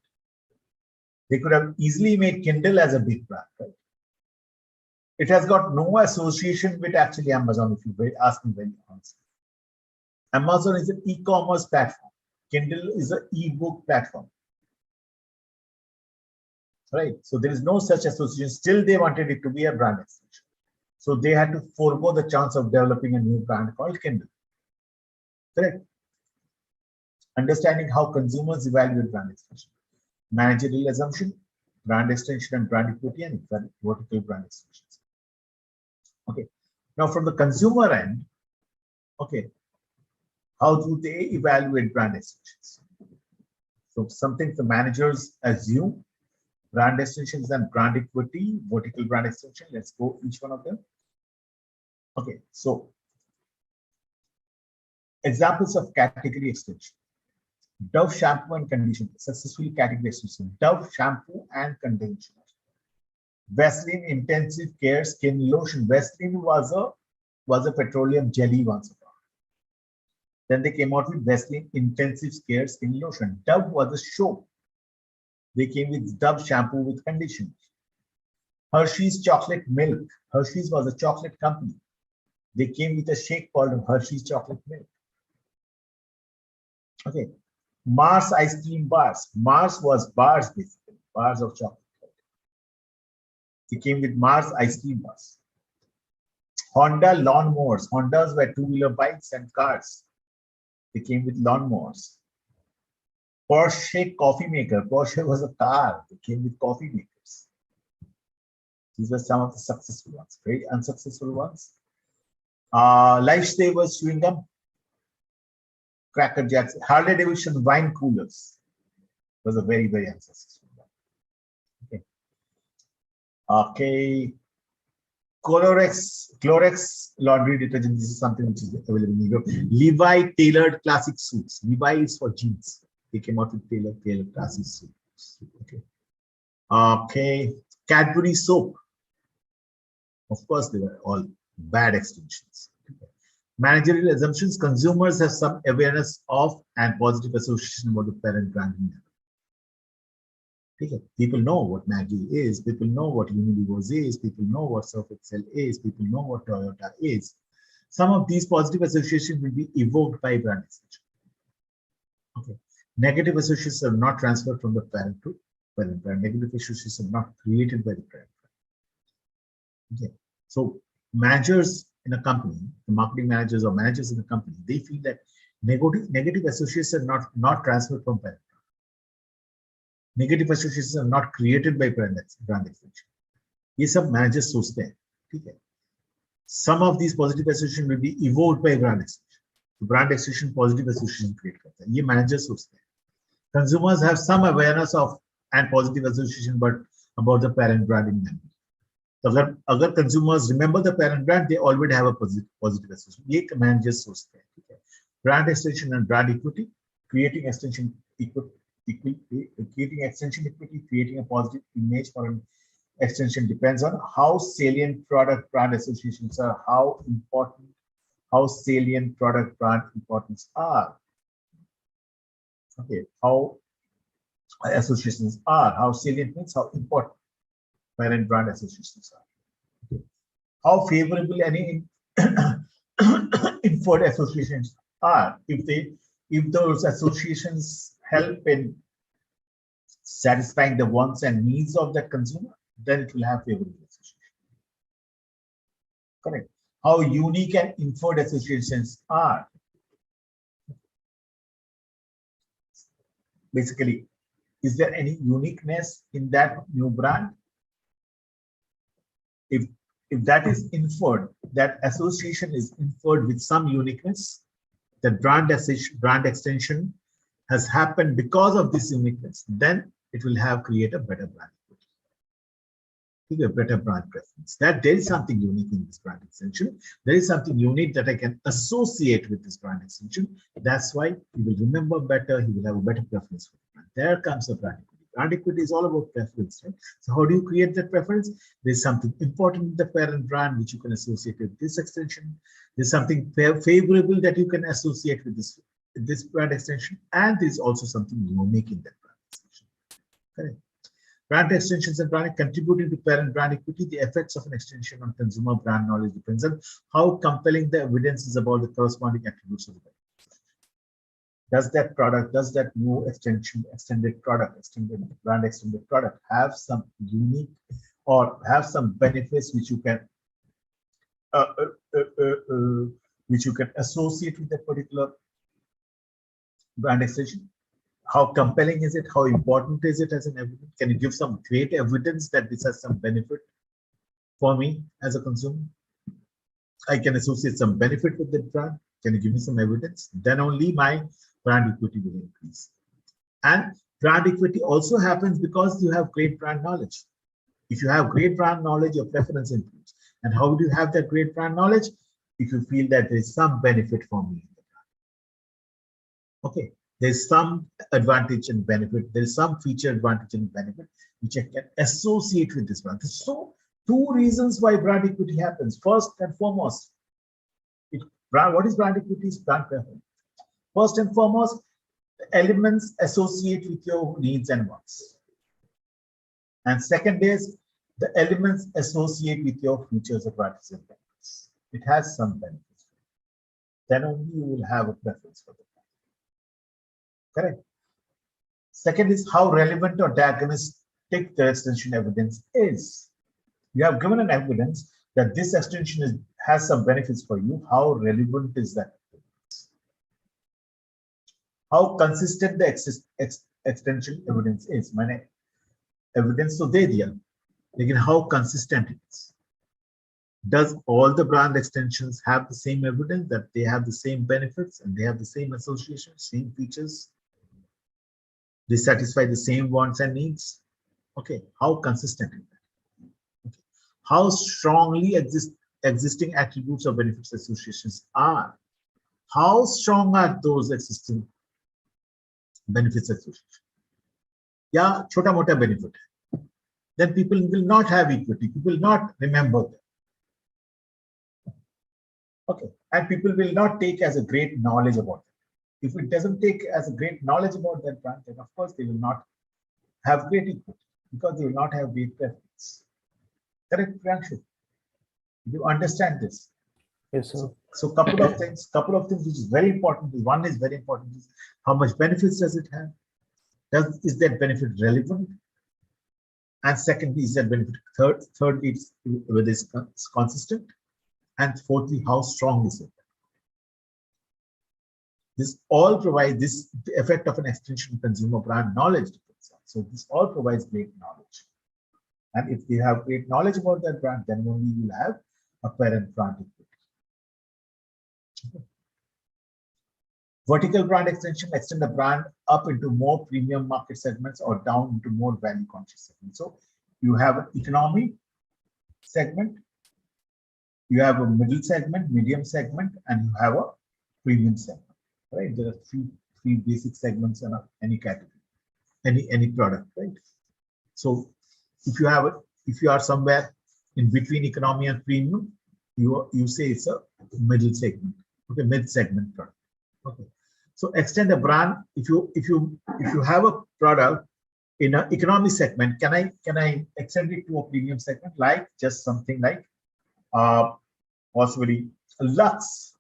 They could have easily made Kindle as a big brand, right? It has got no association with actually Amazon, if you ask me very honestly. Amazon is an e-commerce platform. Kindle is an e-book platform. Right? So there is no such association. Still, they wanted it to be a brand extension. So they had to forego the chance of developing a new brand called Kindle. Correct? Understanding how consumers evaluate brand extension. Managerial assumption, brand extension and brand equity, and vertical brand extensions. Okay. Now from the consumer end, okay, how do they evaluate brand extensions? So something the managers assume, brand extensions and brand equity, vertical brand extension. Let's go each one of them. Okay, so examples of category extension. Dove shampoo and conditioner, successfully category extension. Dove shampoo and conditioner. Vaseline intensive care skin lotion. Vaseline was a petroleum jelly once upon. Then they came out with Vaseline intensive care skin lotion. Dove was a soap. They came with Dove shampoo with conditioner. Hershey's chocolate milk. Hershey's was a chocolate company. They came with a shake called Hershey's chocolate milk. Okay. Mars ice cream bars. Mars was bars basically, bars of chocolate. They came with Mars ice cream bars. Honda lawnmowers. Hondas were two-wheeler bikes and cars. They came with lawnmowers. Porsche coffee maker. Porsche was a car. They came with coffee makers. These were some of the successful ones. Very unsuccessful ones. Lifesavers chewing gum. Cracker Jacks. Harley Davidson wine coolers was a very, very unsuccessful one. Okay. Okay. Clorox laundry detergent. This is something which is available in Europe. Levi tailored classic suits. Levi is for jeans. They came out with tailored classic suits. Okay. Okay. Cadbury soap. Of course, they were all bad extensions. Okay. Managerial assumptions. Consumers have some awareness of and positive association about the parent brand name. Okay. People know what Maggie is. People know what Unilever is. People know what Surf Excel is. People know what Toyota is. Some of these positive associations will be evoked by brand extension. Okay. Negative associations are not transferred from the parent to parent brand. Negative associations are not created by the parent brand. Okay. So managers in a company, the marketing managers or managers in a company, they feel that negative associations are not transferred from parent. Negative associations are not created by brand extension. ये सब managers सोचते हैं, ठीक है? Some of these positive associations will be evoked by brand extension. So brand extension positive association create करता है. ये managers सोचते हैं. Consumers have some awareness of and positive association, but about the parent brand in memory. So अगर consumers remember the parent brand, they already have a positive association. ये managers सोचते हैं, ठीक है? Brand extension and brand equity, creating extension equity. Creating extension equity, creating a positive image for an extension depends on how salient product brand associations are, how salient product brand importance are. Okay, how associations are, how salient means how important parent brand associations are. Okay. How favorable any inferred associations are if those associations help in satisfying the wants and needs of the consumer, then it will have favorable association. Correct. How unique and inferred associations are. Basically, is there any uniqueness in that new brand? If that is inferred, that association is inferred with some uniqueness, the brand extension has happened because of this uniqueness, then it will create a better brand equity, a better brand preference. That there is something unique in this brand extension. There is something unique that I can associate with this brand extension. That's why he will remember better. He will have a better preference for the brand. There comes a brand equity. Brand equity is all about preference, right? So how do you create that preference? There's something important in the parent brand which you can associate with this extension. There's something favorable that you can associate with this brand extension, and there's also something unique in that brand extension. Correct. Brand extensions and brand contributing to parent brand equity. The effects of an extension on consumer brand knowledge depends on how compelling the evidence is about the corresponding attributes of the brand. Does that product, does that new extended brand extended product have some unique or have some benefits which you can associate with that particular brand extension? How compelling is it? How important is it as an evidence? Can you give some great evidence that this has some benefit for me as a consumer? I can associate some benefit with the brand. Can you give me some evidence? Then only my brand equity will increase. And brand equity also happens because you have great brand knowledge. If you have great brand knowledge, your preference improves. And how do you have that great brand knowledge? If you feel that there is some benefit for me. Okay, there's some advantage and benefit. There is some feature advantage and benefit which I can associate with this brand. So, two reasons why brand equity happens. First and foremost, what is brand equity? Is brand preference. First and foremost, the elements associate with your needs and wants. And second is the elements associate with your features, advantages, and benefits. It has some benefits. Then only you will have a preference for the brand. Correct. Second is how relevant or diagnostic the extension evidence is. You have given an evidence that this extension has some benefits for you. How relevant is that? How consistent the extension evidence is. मैंने evidence तो दे दिया, लेकिन how consistent it is. Does all the brand extensions have the same evidence that they have the same benefits and they have the same associations, same features? They satisfy the same wants and needs? Okay, how consistent is that? Okay. How strongly existing attributes or benefits associations are? How strong are those existing benefits association? Yeah, chota mota benefit. Then people will not have equity. People will not remember them. Okay, and people will not take as a great knowledge about it. If it doesn't take as a great knowledge about that brand, then of course they will not have great equity because they will not have great preference. Correct, Priyanshu? You understand this? Yes, sir. So couple of things which is very important. One is very important is how much benefits does it have? Is that benefit relevant? And secondly, is that benefit thirdly, whether it's consistent? And fourthly, how strong is it? This all provides the effect of an extension of consumer brand knowledge. So this all provides great knowledge. And if you have great knowledge about that brand, then only you will have a parent brand equity. Okay. Vertical brand extension extend the brand up into more premium market segments or down into more value conscious segments. So you have an economy segment, you have a middle segment, medium segment, and you have a premium segment. Right? There are three basic segments in any category, any product, right? So if you are somewhere in between economy and premium, you say it's a middle segment, okay, mid segment product. Okay. So extend a brand. If you have a product in an economy segment, can I extend it to a premium segment, like just something like possibly Lux.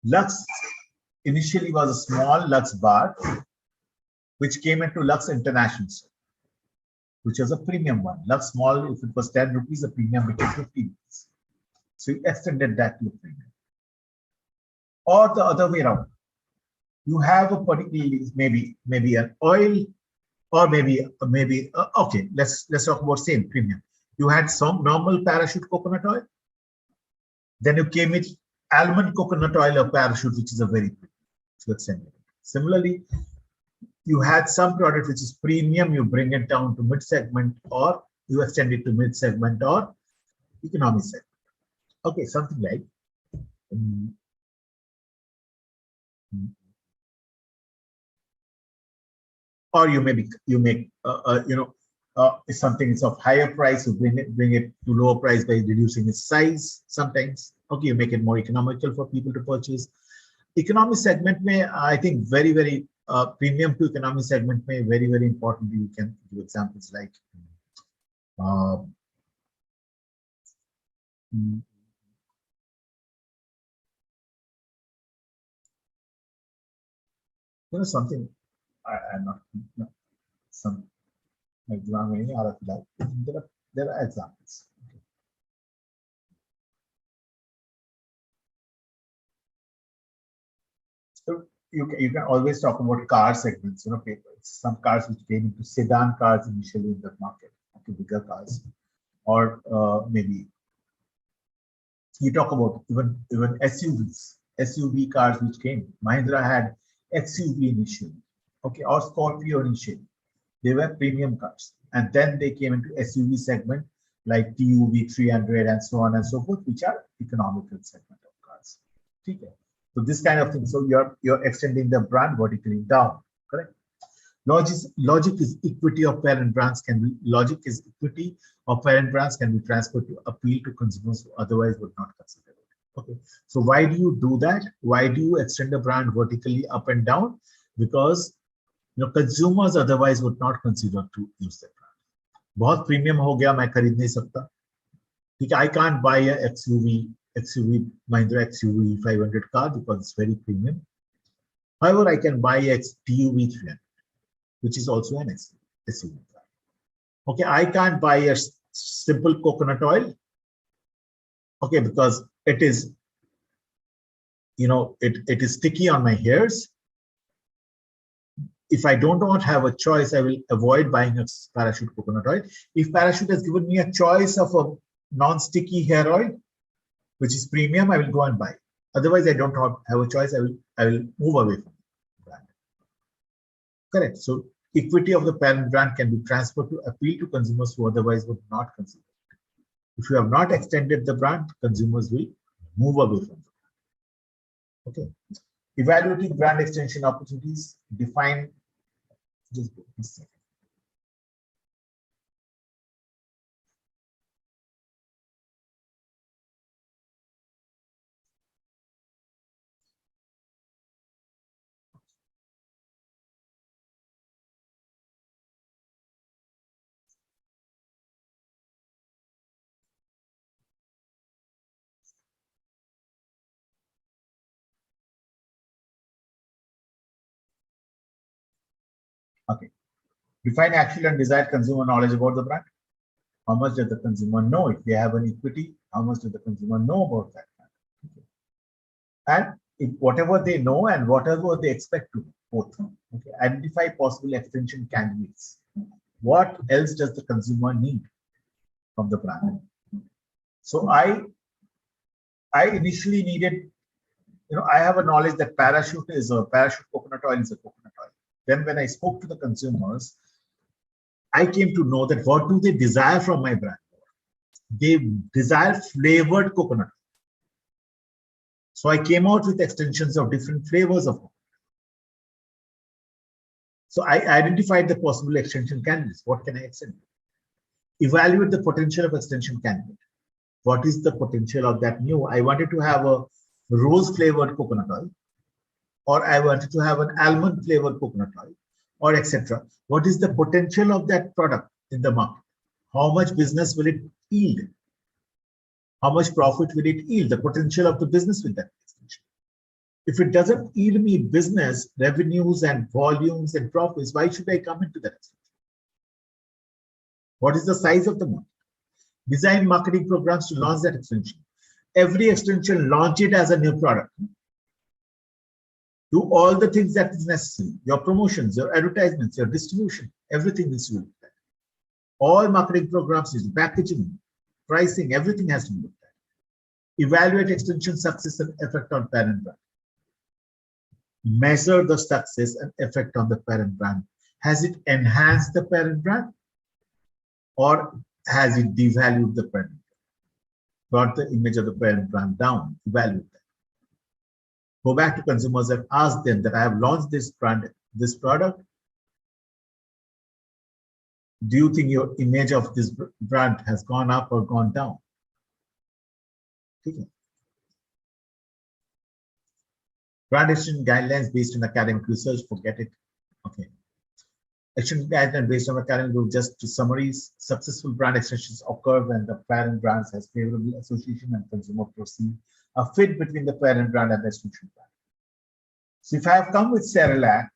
Lux initially was a small Lux bar, which came into Lux International, which was a premium one. Lux small, if it was 10 rupees, the premium became 50 rupees. So you extended that to a premium. Or the other way around. You have a particularly maybe an oil, or maybe okay, let's talk about same premium. You had some normal parachute coconut oil, then you came with almond coconut oil or parachute, which is a very premium. So extended. Similarly, you had some product which is premium, you bring it down to mid segment, or you extend it to mid segment or economy segment. Okay, something like or you make if something is of higher price, you bring it to lower price by reducing its size. Sometimes, okay, you make it more economical for people to purchase. Economy segment may, I think, very premium to economy segment may very, very importantly, you can give examples like uh, mm, something I'm not some exam there are examples. Okay. So you can always talk about car segments, some cars which came into sedan cars initially in the market, okay, bigger cars, or maybe you talk about even SUVs, SUV cars which came. Mahindra had XUV initially, okay, or Scorpio initially. They were premium cars, and then they came into SUV segment like TUV 300 and so on and so forth, which are economical segment of cars. Okay. So this kind of thing. So you're extending the brand vertically down, correct? Logic is equity of parent brands can be equity of parent brands can be transferred to appeal to consumers who otherwise would not consider it. Okay. So why do you do that? Why do you extend the brand vertically up and down? Because consumers otherwise would not consider to use that brand. बहुत premium हो गया, मैं खरीद नहीं सकता. ठीक है, I can't buy a XUV Mahindra XUV 500 car because it's very premium. However, I can buy a TUV 300, which is also an SUV car. Okay, I can't buy a simple coconut oil. Okay, because it is, it is sticky on my hairs. If I don't have a choice, I will avoid buying a Parachute coconut oil. If Parachute has given me a choice of a non-sticky hair oil, which is premium, I will go and buy. Otherwise, I don't have a choice. I will move away from the brand. Correct. So equity of the parent brand can be transferred to appeal to consumers who otherwise would not consider it. If you have not extended the brand, consumers will move away from the brand. Okay. Evaluating brand extension opportunities, define. Just a second. Okay. Define actual and desired consumer knowledge about the brand. How much does the consumer know? If they have an equity, how much does the consumer know about that brand? Okay. And if whatever they know and whatever they expect to know, both. Okay. Identify possible extension candidates. What else does the consumer need from the brand? So I initially needed, I have a knowledge that Parachute coconut oil is a coconut oil. Then when I spoke to the consumers, I came to know that what do they desire from my brand? They desire flavored coconut. So I came out with extensions of different flavors of coconut. So I identified the possible extension candidates. What can I extend? Evaluate the potential of extension candidate. What is the potential of that new? I wanted to have a rose flavored coconut oil, or I wanted to have an almond flavored coconut oil, or etc. What is the potential of that product in the market? How much business will it yield? How much profit will it yield? The potential of the business with that extension. If it doesn't yield me business, revenues and volumes and profits, why should I come into that extension? What is the size of the market? Design marketing programs to launch that extension. Every extension, launch it as a new product. Do all the things that is necessary. Your promotions, your advertisements, your distribution, everything needs to be looked at. All marketing programs is packaging, pricing, everything has to be looked at. Evaluate extension success and effect on parent brand. Measure the success and effect on the parent brand. Has it enhanced the parent brand, or has it devalued the parent brand? Brought the image of the parent brand down? Evaluate that. Go back to consumers and ask them that I have launched this brand, this product. Do you think your image of this brand has gone up or gone down? Okay. Brand extension guidelines based on academic research, forget it. Okay. Extension guidelines based on academic group, just to summaries, successful brand extensions occur when the parent brands has favorable association and consumer perceive a fit between the parent brand and the extension brand. So if I have come with Cerelac,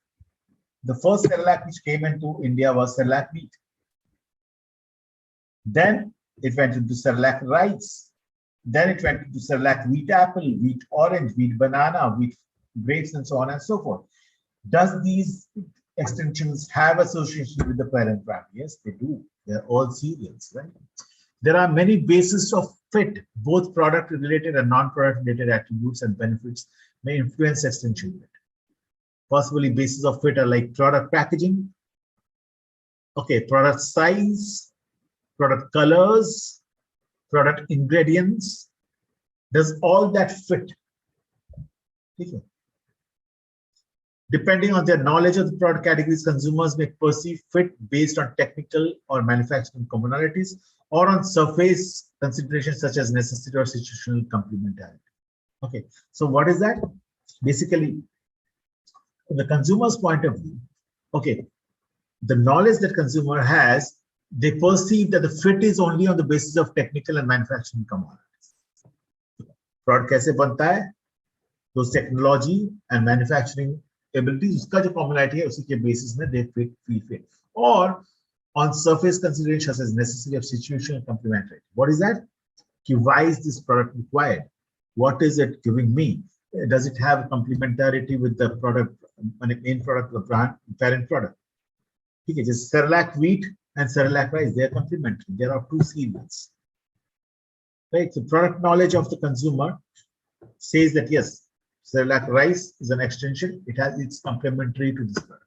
the first Cerelac which came into India was Cerelac wheat. Then it went into Cerelac rice. Then it went into Cerelac wheat apple, wheat orange, wheat banana, wheat grapes, and so on and so forth. Does these extensions have association with the parent brand? Yes, they do. They're all cereals, right? There are many bases of fit, both product related and non-product related attributes and benefits may influence extension fit. Possibly bases of fit are like product packaging, okay, product size, product colors, product ingredients. Does all that fit? Okay. Depending on their knowledge of the product categories, consumers may perceive fit based on technical or manufacturing commonalities or on surface considerations such as necessity or situational complementarity. Okay, so what is that? Basically, from the consumer's point of view, okay, the knowledge that consumer has, they perceive that the fit is only on the basis of technical and manufacturing commodities. Product kaise banta hai? Those technology and manufacturing abilities, uska jo commonality hai, usi ke basis mein they feel fit. Or on surface considerations as necessity of situation and complementarity. What is that? Why is this product required? What is it giving me? Does it have complementarity with the product, main product, the brand, parent product? Okay, just Cerelac wheat and Cerelac rice, they are complementary. There are two cereals. Right? So product knowledge of the consumer says that yes, Cerelac rice is an extension. It's complementary to this product.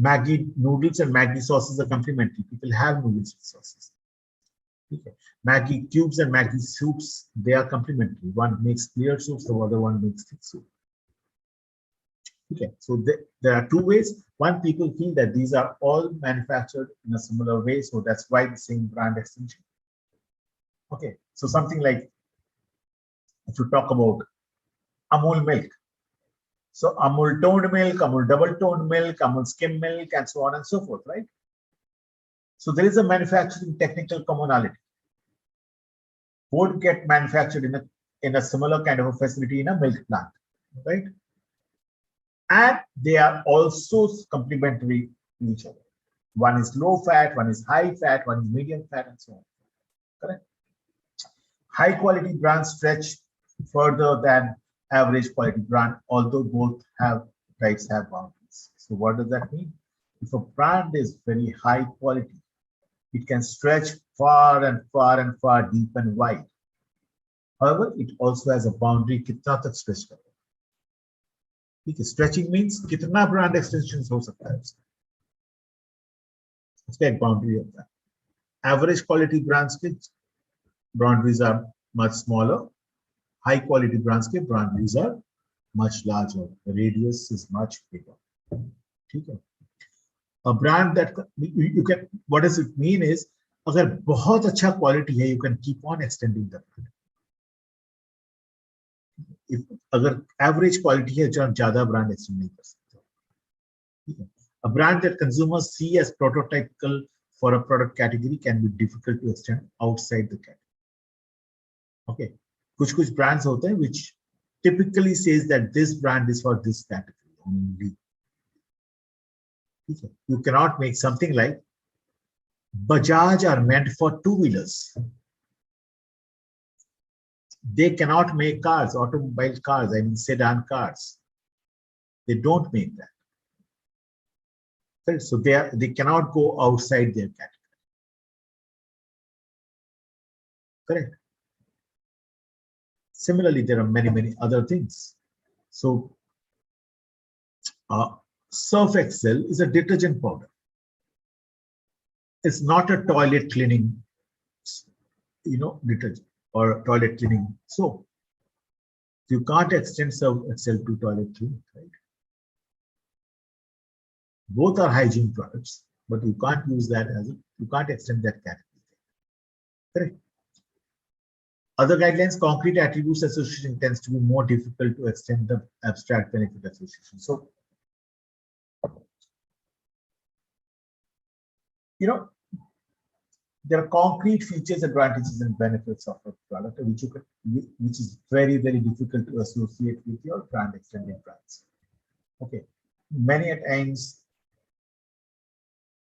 Maggi noodles and Maggi sauces are complementary. People have noodles with sauces. Okay. Maggi cubes and Maggi soups, they are complementary. One makes clear soups, the other one makes thick soup. Okay, so there are two ways. One, people feel that these are all manufactured in a similar way, so that's why the same brand extension. Okay, so something like, if you talk about Amul milk, so Amul toned milk, Amul double toned milk, Amul skim milk, and so on and so forth, right? So there is a manufacturing technical commonality. Both get manufactured in a similar kind of a facility in a milk plant, right? And they are also complementary to each other. One is low fat, one is high fat, one is medium fat, and so on. Correct? High quality brands stretch further than average quality brand, although both types have boundaries. So what does that mean? If a brand is very high quality, it can stretch far and far and far, deep and wide. However, it also has a boundary, kitna tak stretch kare. Stretching means kitna brand extensions ho sakta hai uska. Uska ek boundary hota hai. Average quality brands ke boundaries are much smaller. High quality brands ke boundaries are much larger. The radius is much bigger. Okay. A brand that you can, what does it mean is, agar bahut acha quality hai, you can keep on extending the brand. If agar average quality hai, jada brand extend nahi kar sakte. A brand that consumers see as prototypical for a product category can be difficult to extend outside the category. Okay, kuch brands hote hain which typically says that this brand is for this category only. Okay. You cannot make something like Bajaj are meant for two-wheelers. They cannot make cars, automobile cars, I mean sedan cars. They don't make that. So they cannot go outside their category. Correct. Similarly, there are many other things. So Surf Excel is a detergent powder. It's not a toilet cleaning, detergent or toilet cleaning soap. You can't extend Surf Excel to toilet cleaning, right? Both are hygiene products, but you can't use that you can't extend that category. Correct. Other guidelines, concrete attributes association tends to be more difficult to extend the abstract benefit association. So, you know, there are concrete features, advantages, and benefits of a product, which is very, very difficult to associate with your brand extended brands. Okay, many a times,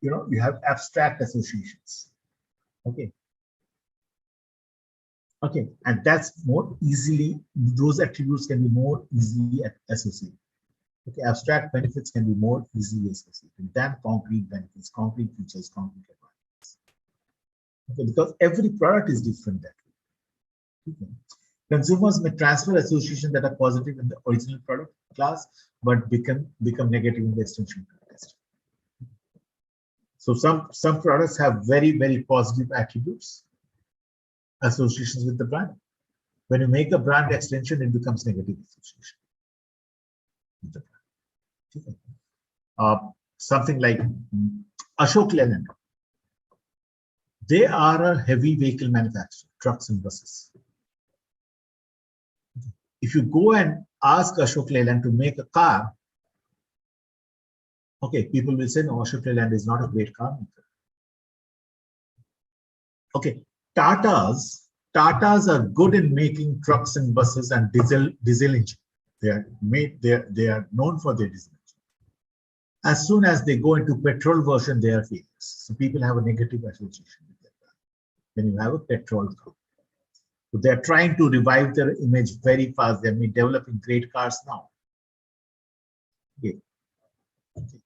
you know, you have abstract associations. Okay. Okay, and that's more easily, those attributes can be more easily associated. Okay, abstract benefits can be more easily associated than concrete benefits, concrete features, concrete advantages. Okay, because every product is different that way. Okay. Consumers may transfer associations that are positive in the original product class, but become negative in the extension test. So some products have very, very positive attributes, associations with the brand. When you make a brand extension, it becomes negative association with the brand. Okay. Something like Ashok Leyland. They are a heavy vehicle manufacturer, trucks and buses. If you go and ask Ashok Leyland to make a car, okay, people will say, no, Ashok Leyland is not a great car maker. Okay, Tatas are good in making trucks and buses and diesel engine. They are known for their diesel engine. As soon as they go into petrol version, they are failures. So people have a negative association with that when you have a petrol car. So they are trying to revive their image very fast. They are developing great cars now. Okay. Okay.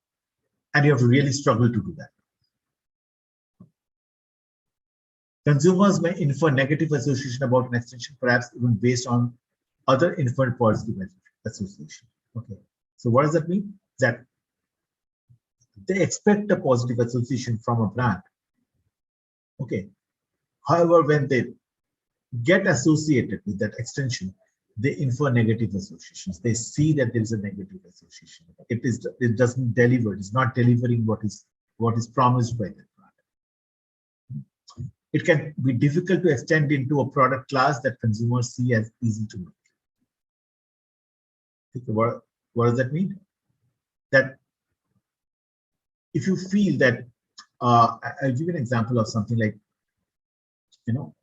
And you have to really struggle to do that. Consumers may infer negative association about an extension, perhaps even based on other inferred positive association. Okay. So what does that mean? That they expect a positive association from a brand. Okay. However, when they get associated with that extension, they infer negative associations. They see that there is a negative association. It doesn't deliver. It's not delivering what is promised by that brand. It can be difficult to extend into a product class that consumers see as easy to make. What does that mean? That if you feel that, I'll give you an example of something like, you know,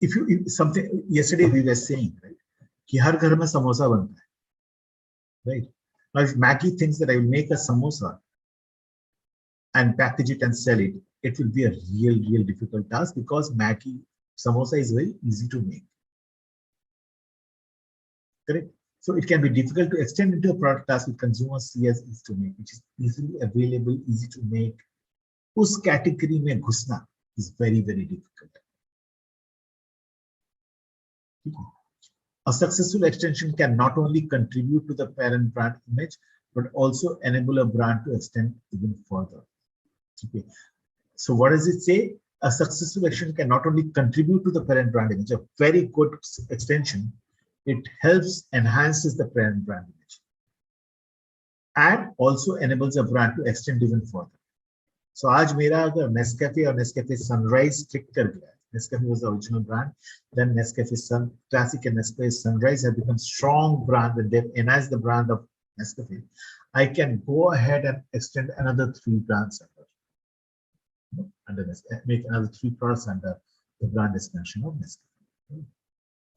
if something, yesterday we were saying, right, कि हर घर में समोसा बनता है, right? Now if Maggie thinks that I will make a samosa and package it and sell it, it will be a real difficult task, because Maggie samosa is very easy to make. Correct? So it can be difficult to extend into a product class with consumers see as easy to make, which is easily available, easy to make. उस category में घुसना is very difficult. A successful extension can not only contribute to the parent brand image, but also enable a brand to extend even further. Okay. So what does it say? A successful extension can not only contribute to the parent brand image, a very good extension, it helps enhances the parent brand image and also enables a brand to extend even further. So आज मेरा अगर Nescafe और Nescafe Sunrise click कर गया, Nescafe was the original brand, then Nescafe Classic and Nescafe Sunrise have become strong brand, and they've enhanced the brand of Nescafe. I can go ahead and extend another 3 brands under Nescafe, make another 3 products under the brand expansion of Nescafe.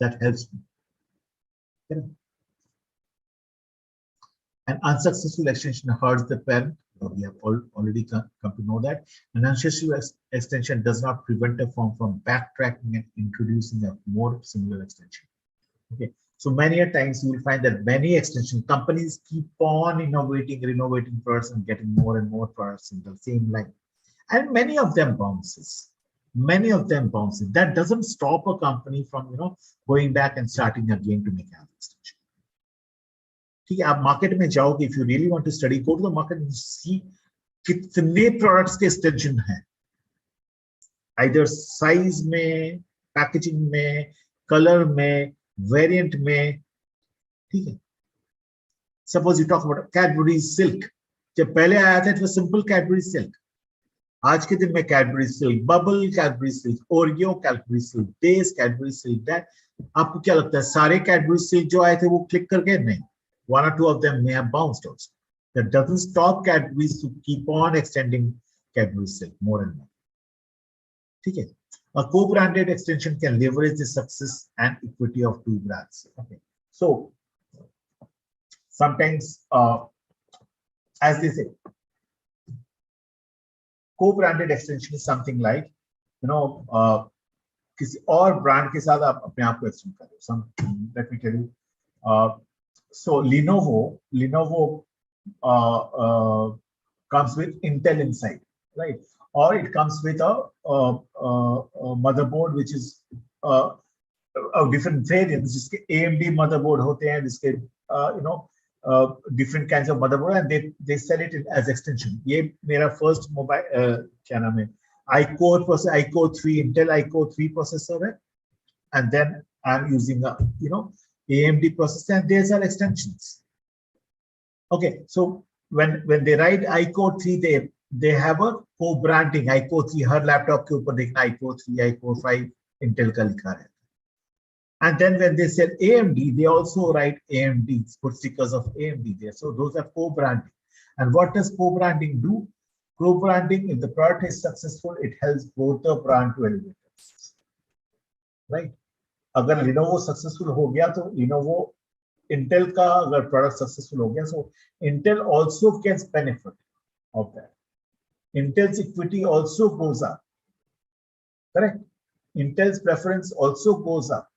That helps me. Okay. An unsuccessful extension hurts the parent. We have already come to know that. An unsuccessful extension does not prevent a firm from backtracking and introducing a more similar extension. Okay, so many a times you will find that many extension companies keep on innovating, renovating products and getting more and more products in the same line, and many of them bounces. That doesn't stop a company from going back and starting again to make an extension. ठीक है, आप market में जाओगे, if you really want to study, go to the market and see कितने products के extension हैं, either size में, packaging में, color में, variant में, ठीक है. Suppose you talk about Cadbury's silk, जब पहले आया था, it was simple Cadbury Silk. आज के दिन में Cadbury Silk, Bubble Cadbury Silk, Oreo Cadbury Silk, Days Cadbury Silk. That आपको क्या लगता है सारे Cadbury Silk जो आए थे वो क्लिक करके? नहीं, one or two of them may have bounced also. That doesn't stop Cadbury to keep on extending Cadbury Silk more and more. ठीक है? A co-branded extension can leverage the success and equity of two brands. Okay, so sometimes, as they say, co-branded extension is something like, किसी और brand के साथ आप अपने आप को एक्सटेंड करो. Some, let me tell you. So Lenovo comes with Intel inside, right? Or it comes with a motherboard which is of different variants. जिसके AMD motherboard होते हैं, जिसके different kinds of motherboard, and they sell it as extension. ये मेरा first mobile क्या नाम है, iCore 3 Intel iCore 3 processor है, and then I'm using a AMD processor, and these are extensions. Okay, so when they write iCore 3, they have a co-branding. iCore 3 her laptop के ऊपर देखना iCore 3, iCore 5 Intel का लिखा है. And then when they sell AMD, they also write AMD, put stickers of AMD there. So those are co-branding. And what does co-branding do? Co-branding, if the product is successful, it helps both the brand to elevate, right? अगर Lenovo successful हो गया तो Lenovo, Intel का अगर product successful हो गया, so Intel also gets benefit of that. Intel's equity also goes up, correct? Intel's preference also goes up.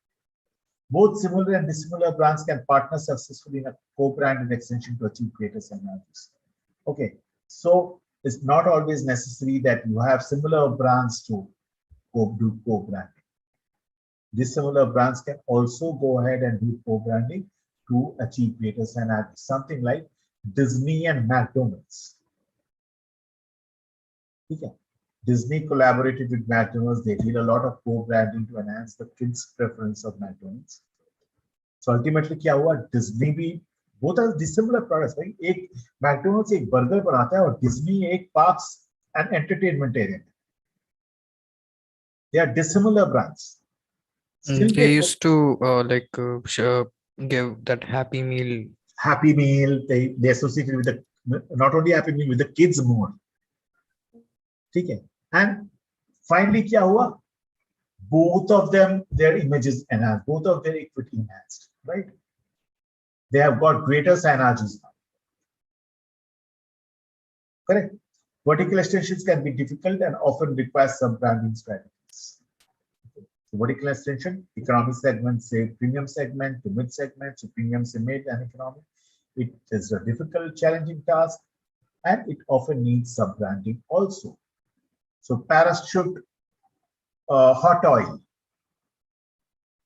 Both similar and dissimilar brands can partner successfully in a co-branded extension to achieve greater synergies. Okay, so it's not always necessary that you have similar brands to do co-branding. Dissimilar brands can also go ahead and do co-branding to achieve greater synergies. Something like Disney and McDonald's. Okay. Disney collaborated with McDonald's. They did a lot of co-branding to enhance the kids' preference of McDonald's. So ultimately, क्या हुआ? Disney भी, both are dissimilar products, right? एक McDonald's एक burger बनाता है और Disney एक parks and entertainment area. They are dissimilar brands. Still They used to give that Happy Meal. Happy Meal. They associated with the, not only Happy Meal, with the kids more. ठीक है? And finally, क्या हुआ? Both of them, their images enhanced, both of their equity enhanced, right? They have got greater synergies now. Correct? Vertical extensions can be difficult and often require sub-branding strategies. Okay. So vertical extension, economy segment, say premium segment to mid segment, so premium to mid and economy. It is a difficult, challenging task, and it often needs sub-branding also. So Parachute hot oil.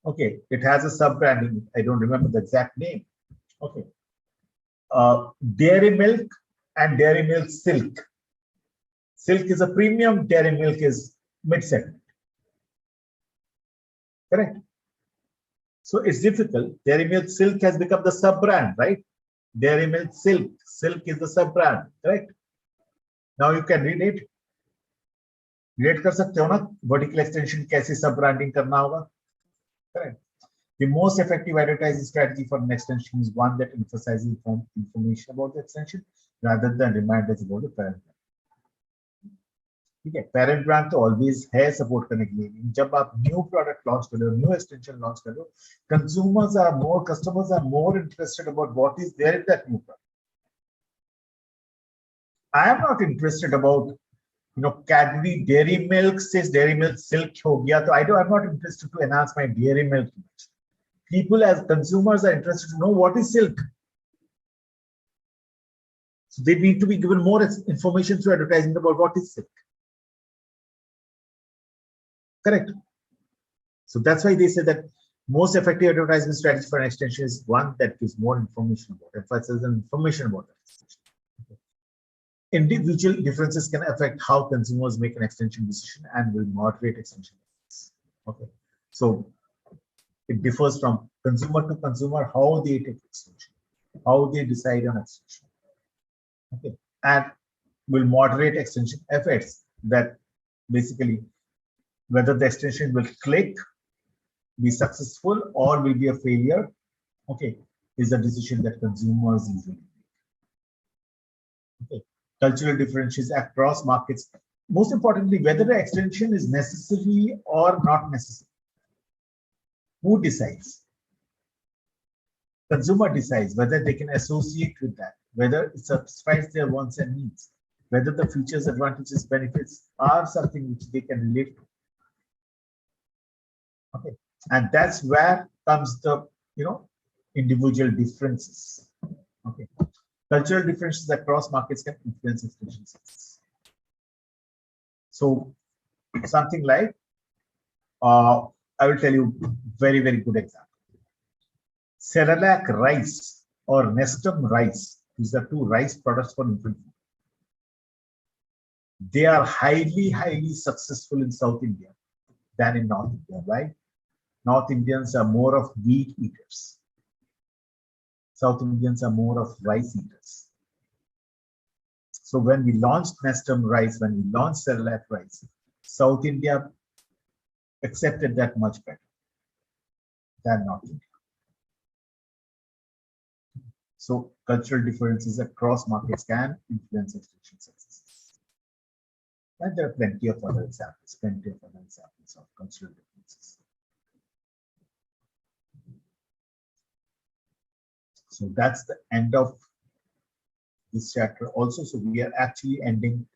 Okay, it has a sub-branding. I don't remember the exact name. Okay. Dairy Milk and Dairy Milk Silk. Silk is a premium, Dairy Milk is mid-segment. Correct? So it's difficult. Dairy Milk Silk has become the sub-brand, right? Dairy Milk Silk. Silk is the sub-brand, correct? Now you can read it. Relate कर सकते हो ना? Vertical extension कैसे sub-branding करना होगा? Correct. The most effective advertising strategy for an extension is one that emphasizes information about the extension rather than reminders about the parent brand. ठीक है, parent brand तो always है support करने के लिए. जब आप new product launch कर रहे हो, new extension launch कर रहे हो, customers are more interested about what is there in that new product. I am not interested about, Cadbury Dairy Milk says Dairy Milk Silk हो गया, so I'm not interested to enhance my Dairy Milk image. People as consumers are interested to know what is silk. So they need to be given more information through advertising about what is silk. Correct. So that's why they say that most effective advertising strategy for an extension is one that gives more information about it, emphasizes information about it. Individual differences can affect how consumers make an extension decision and will moderate extension. Okay. So it differs from consumer to consumer how they take extension, how they decide on extension. Okay. and will moderate extension effects. That basically whether the extension will click, be successful, or will be a failure, okay, is a decision that consumers usually make. Okay. Cultural differences across markets. Most importantly, whether the extension is necessary or not necessary. Who decides? Consumer decides whether they can associate with that, whether it satisfies their wants and needs, whether the features, advantages, benefits are something which they can relate to. Okay, and that's where comes the individual differences. Okay, cultural differences across markets can influence extension success. So something like I will tell you very good example. Cerelac rice or Nestum rice, these are two rice products for infant food. They are highly successful in South India than in North India, right? North Indians are more of wheat eaters. South Indians are more of rice eaters. So when we launched Nestum rice, when we launched Cerelac rice, South India accepted that much better than North India. So cultural differences across markets can influence extension success. And there are plenty of other examples of cultural differences. So that's the end of this chapter also. So we are actually ending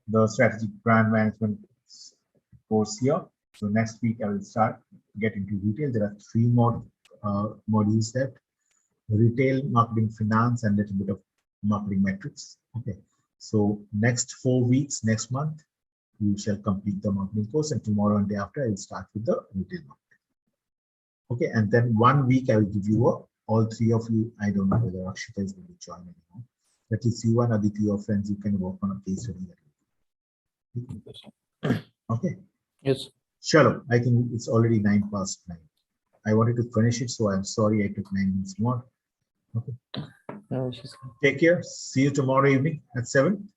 the strategic brand management course here. So next week I will start getting to retail. There are 3 more modules left: retail, marketing, finance, and a little bit of marketing metrics. Okay, so next 4 weeks, next month, we shall complete the marketing course, and tomorrow and day after I will start with the retail marketing. Okay, and then 1 week I will give you all 3 of you. I don't know whether Akshita is going to join anymore. That is you and Aditi, your friends, you can work on a case study. Okay. Yes. Sure. I think it's already 9:09. I wanted to finish it, so I'm sorry I took 9 minutes more. Okay. No issues. Take care. See you tomorrow evening at 7.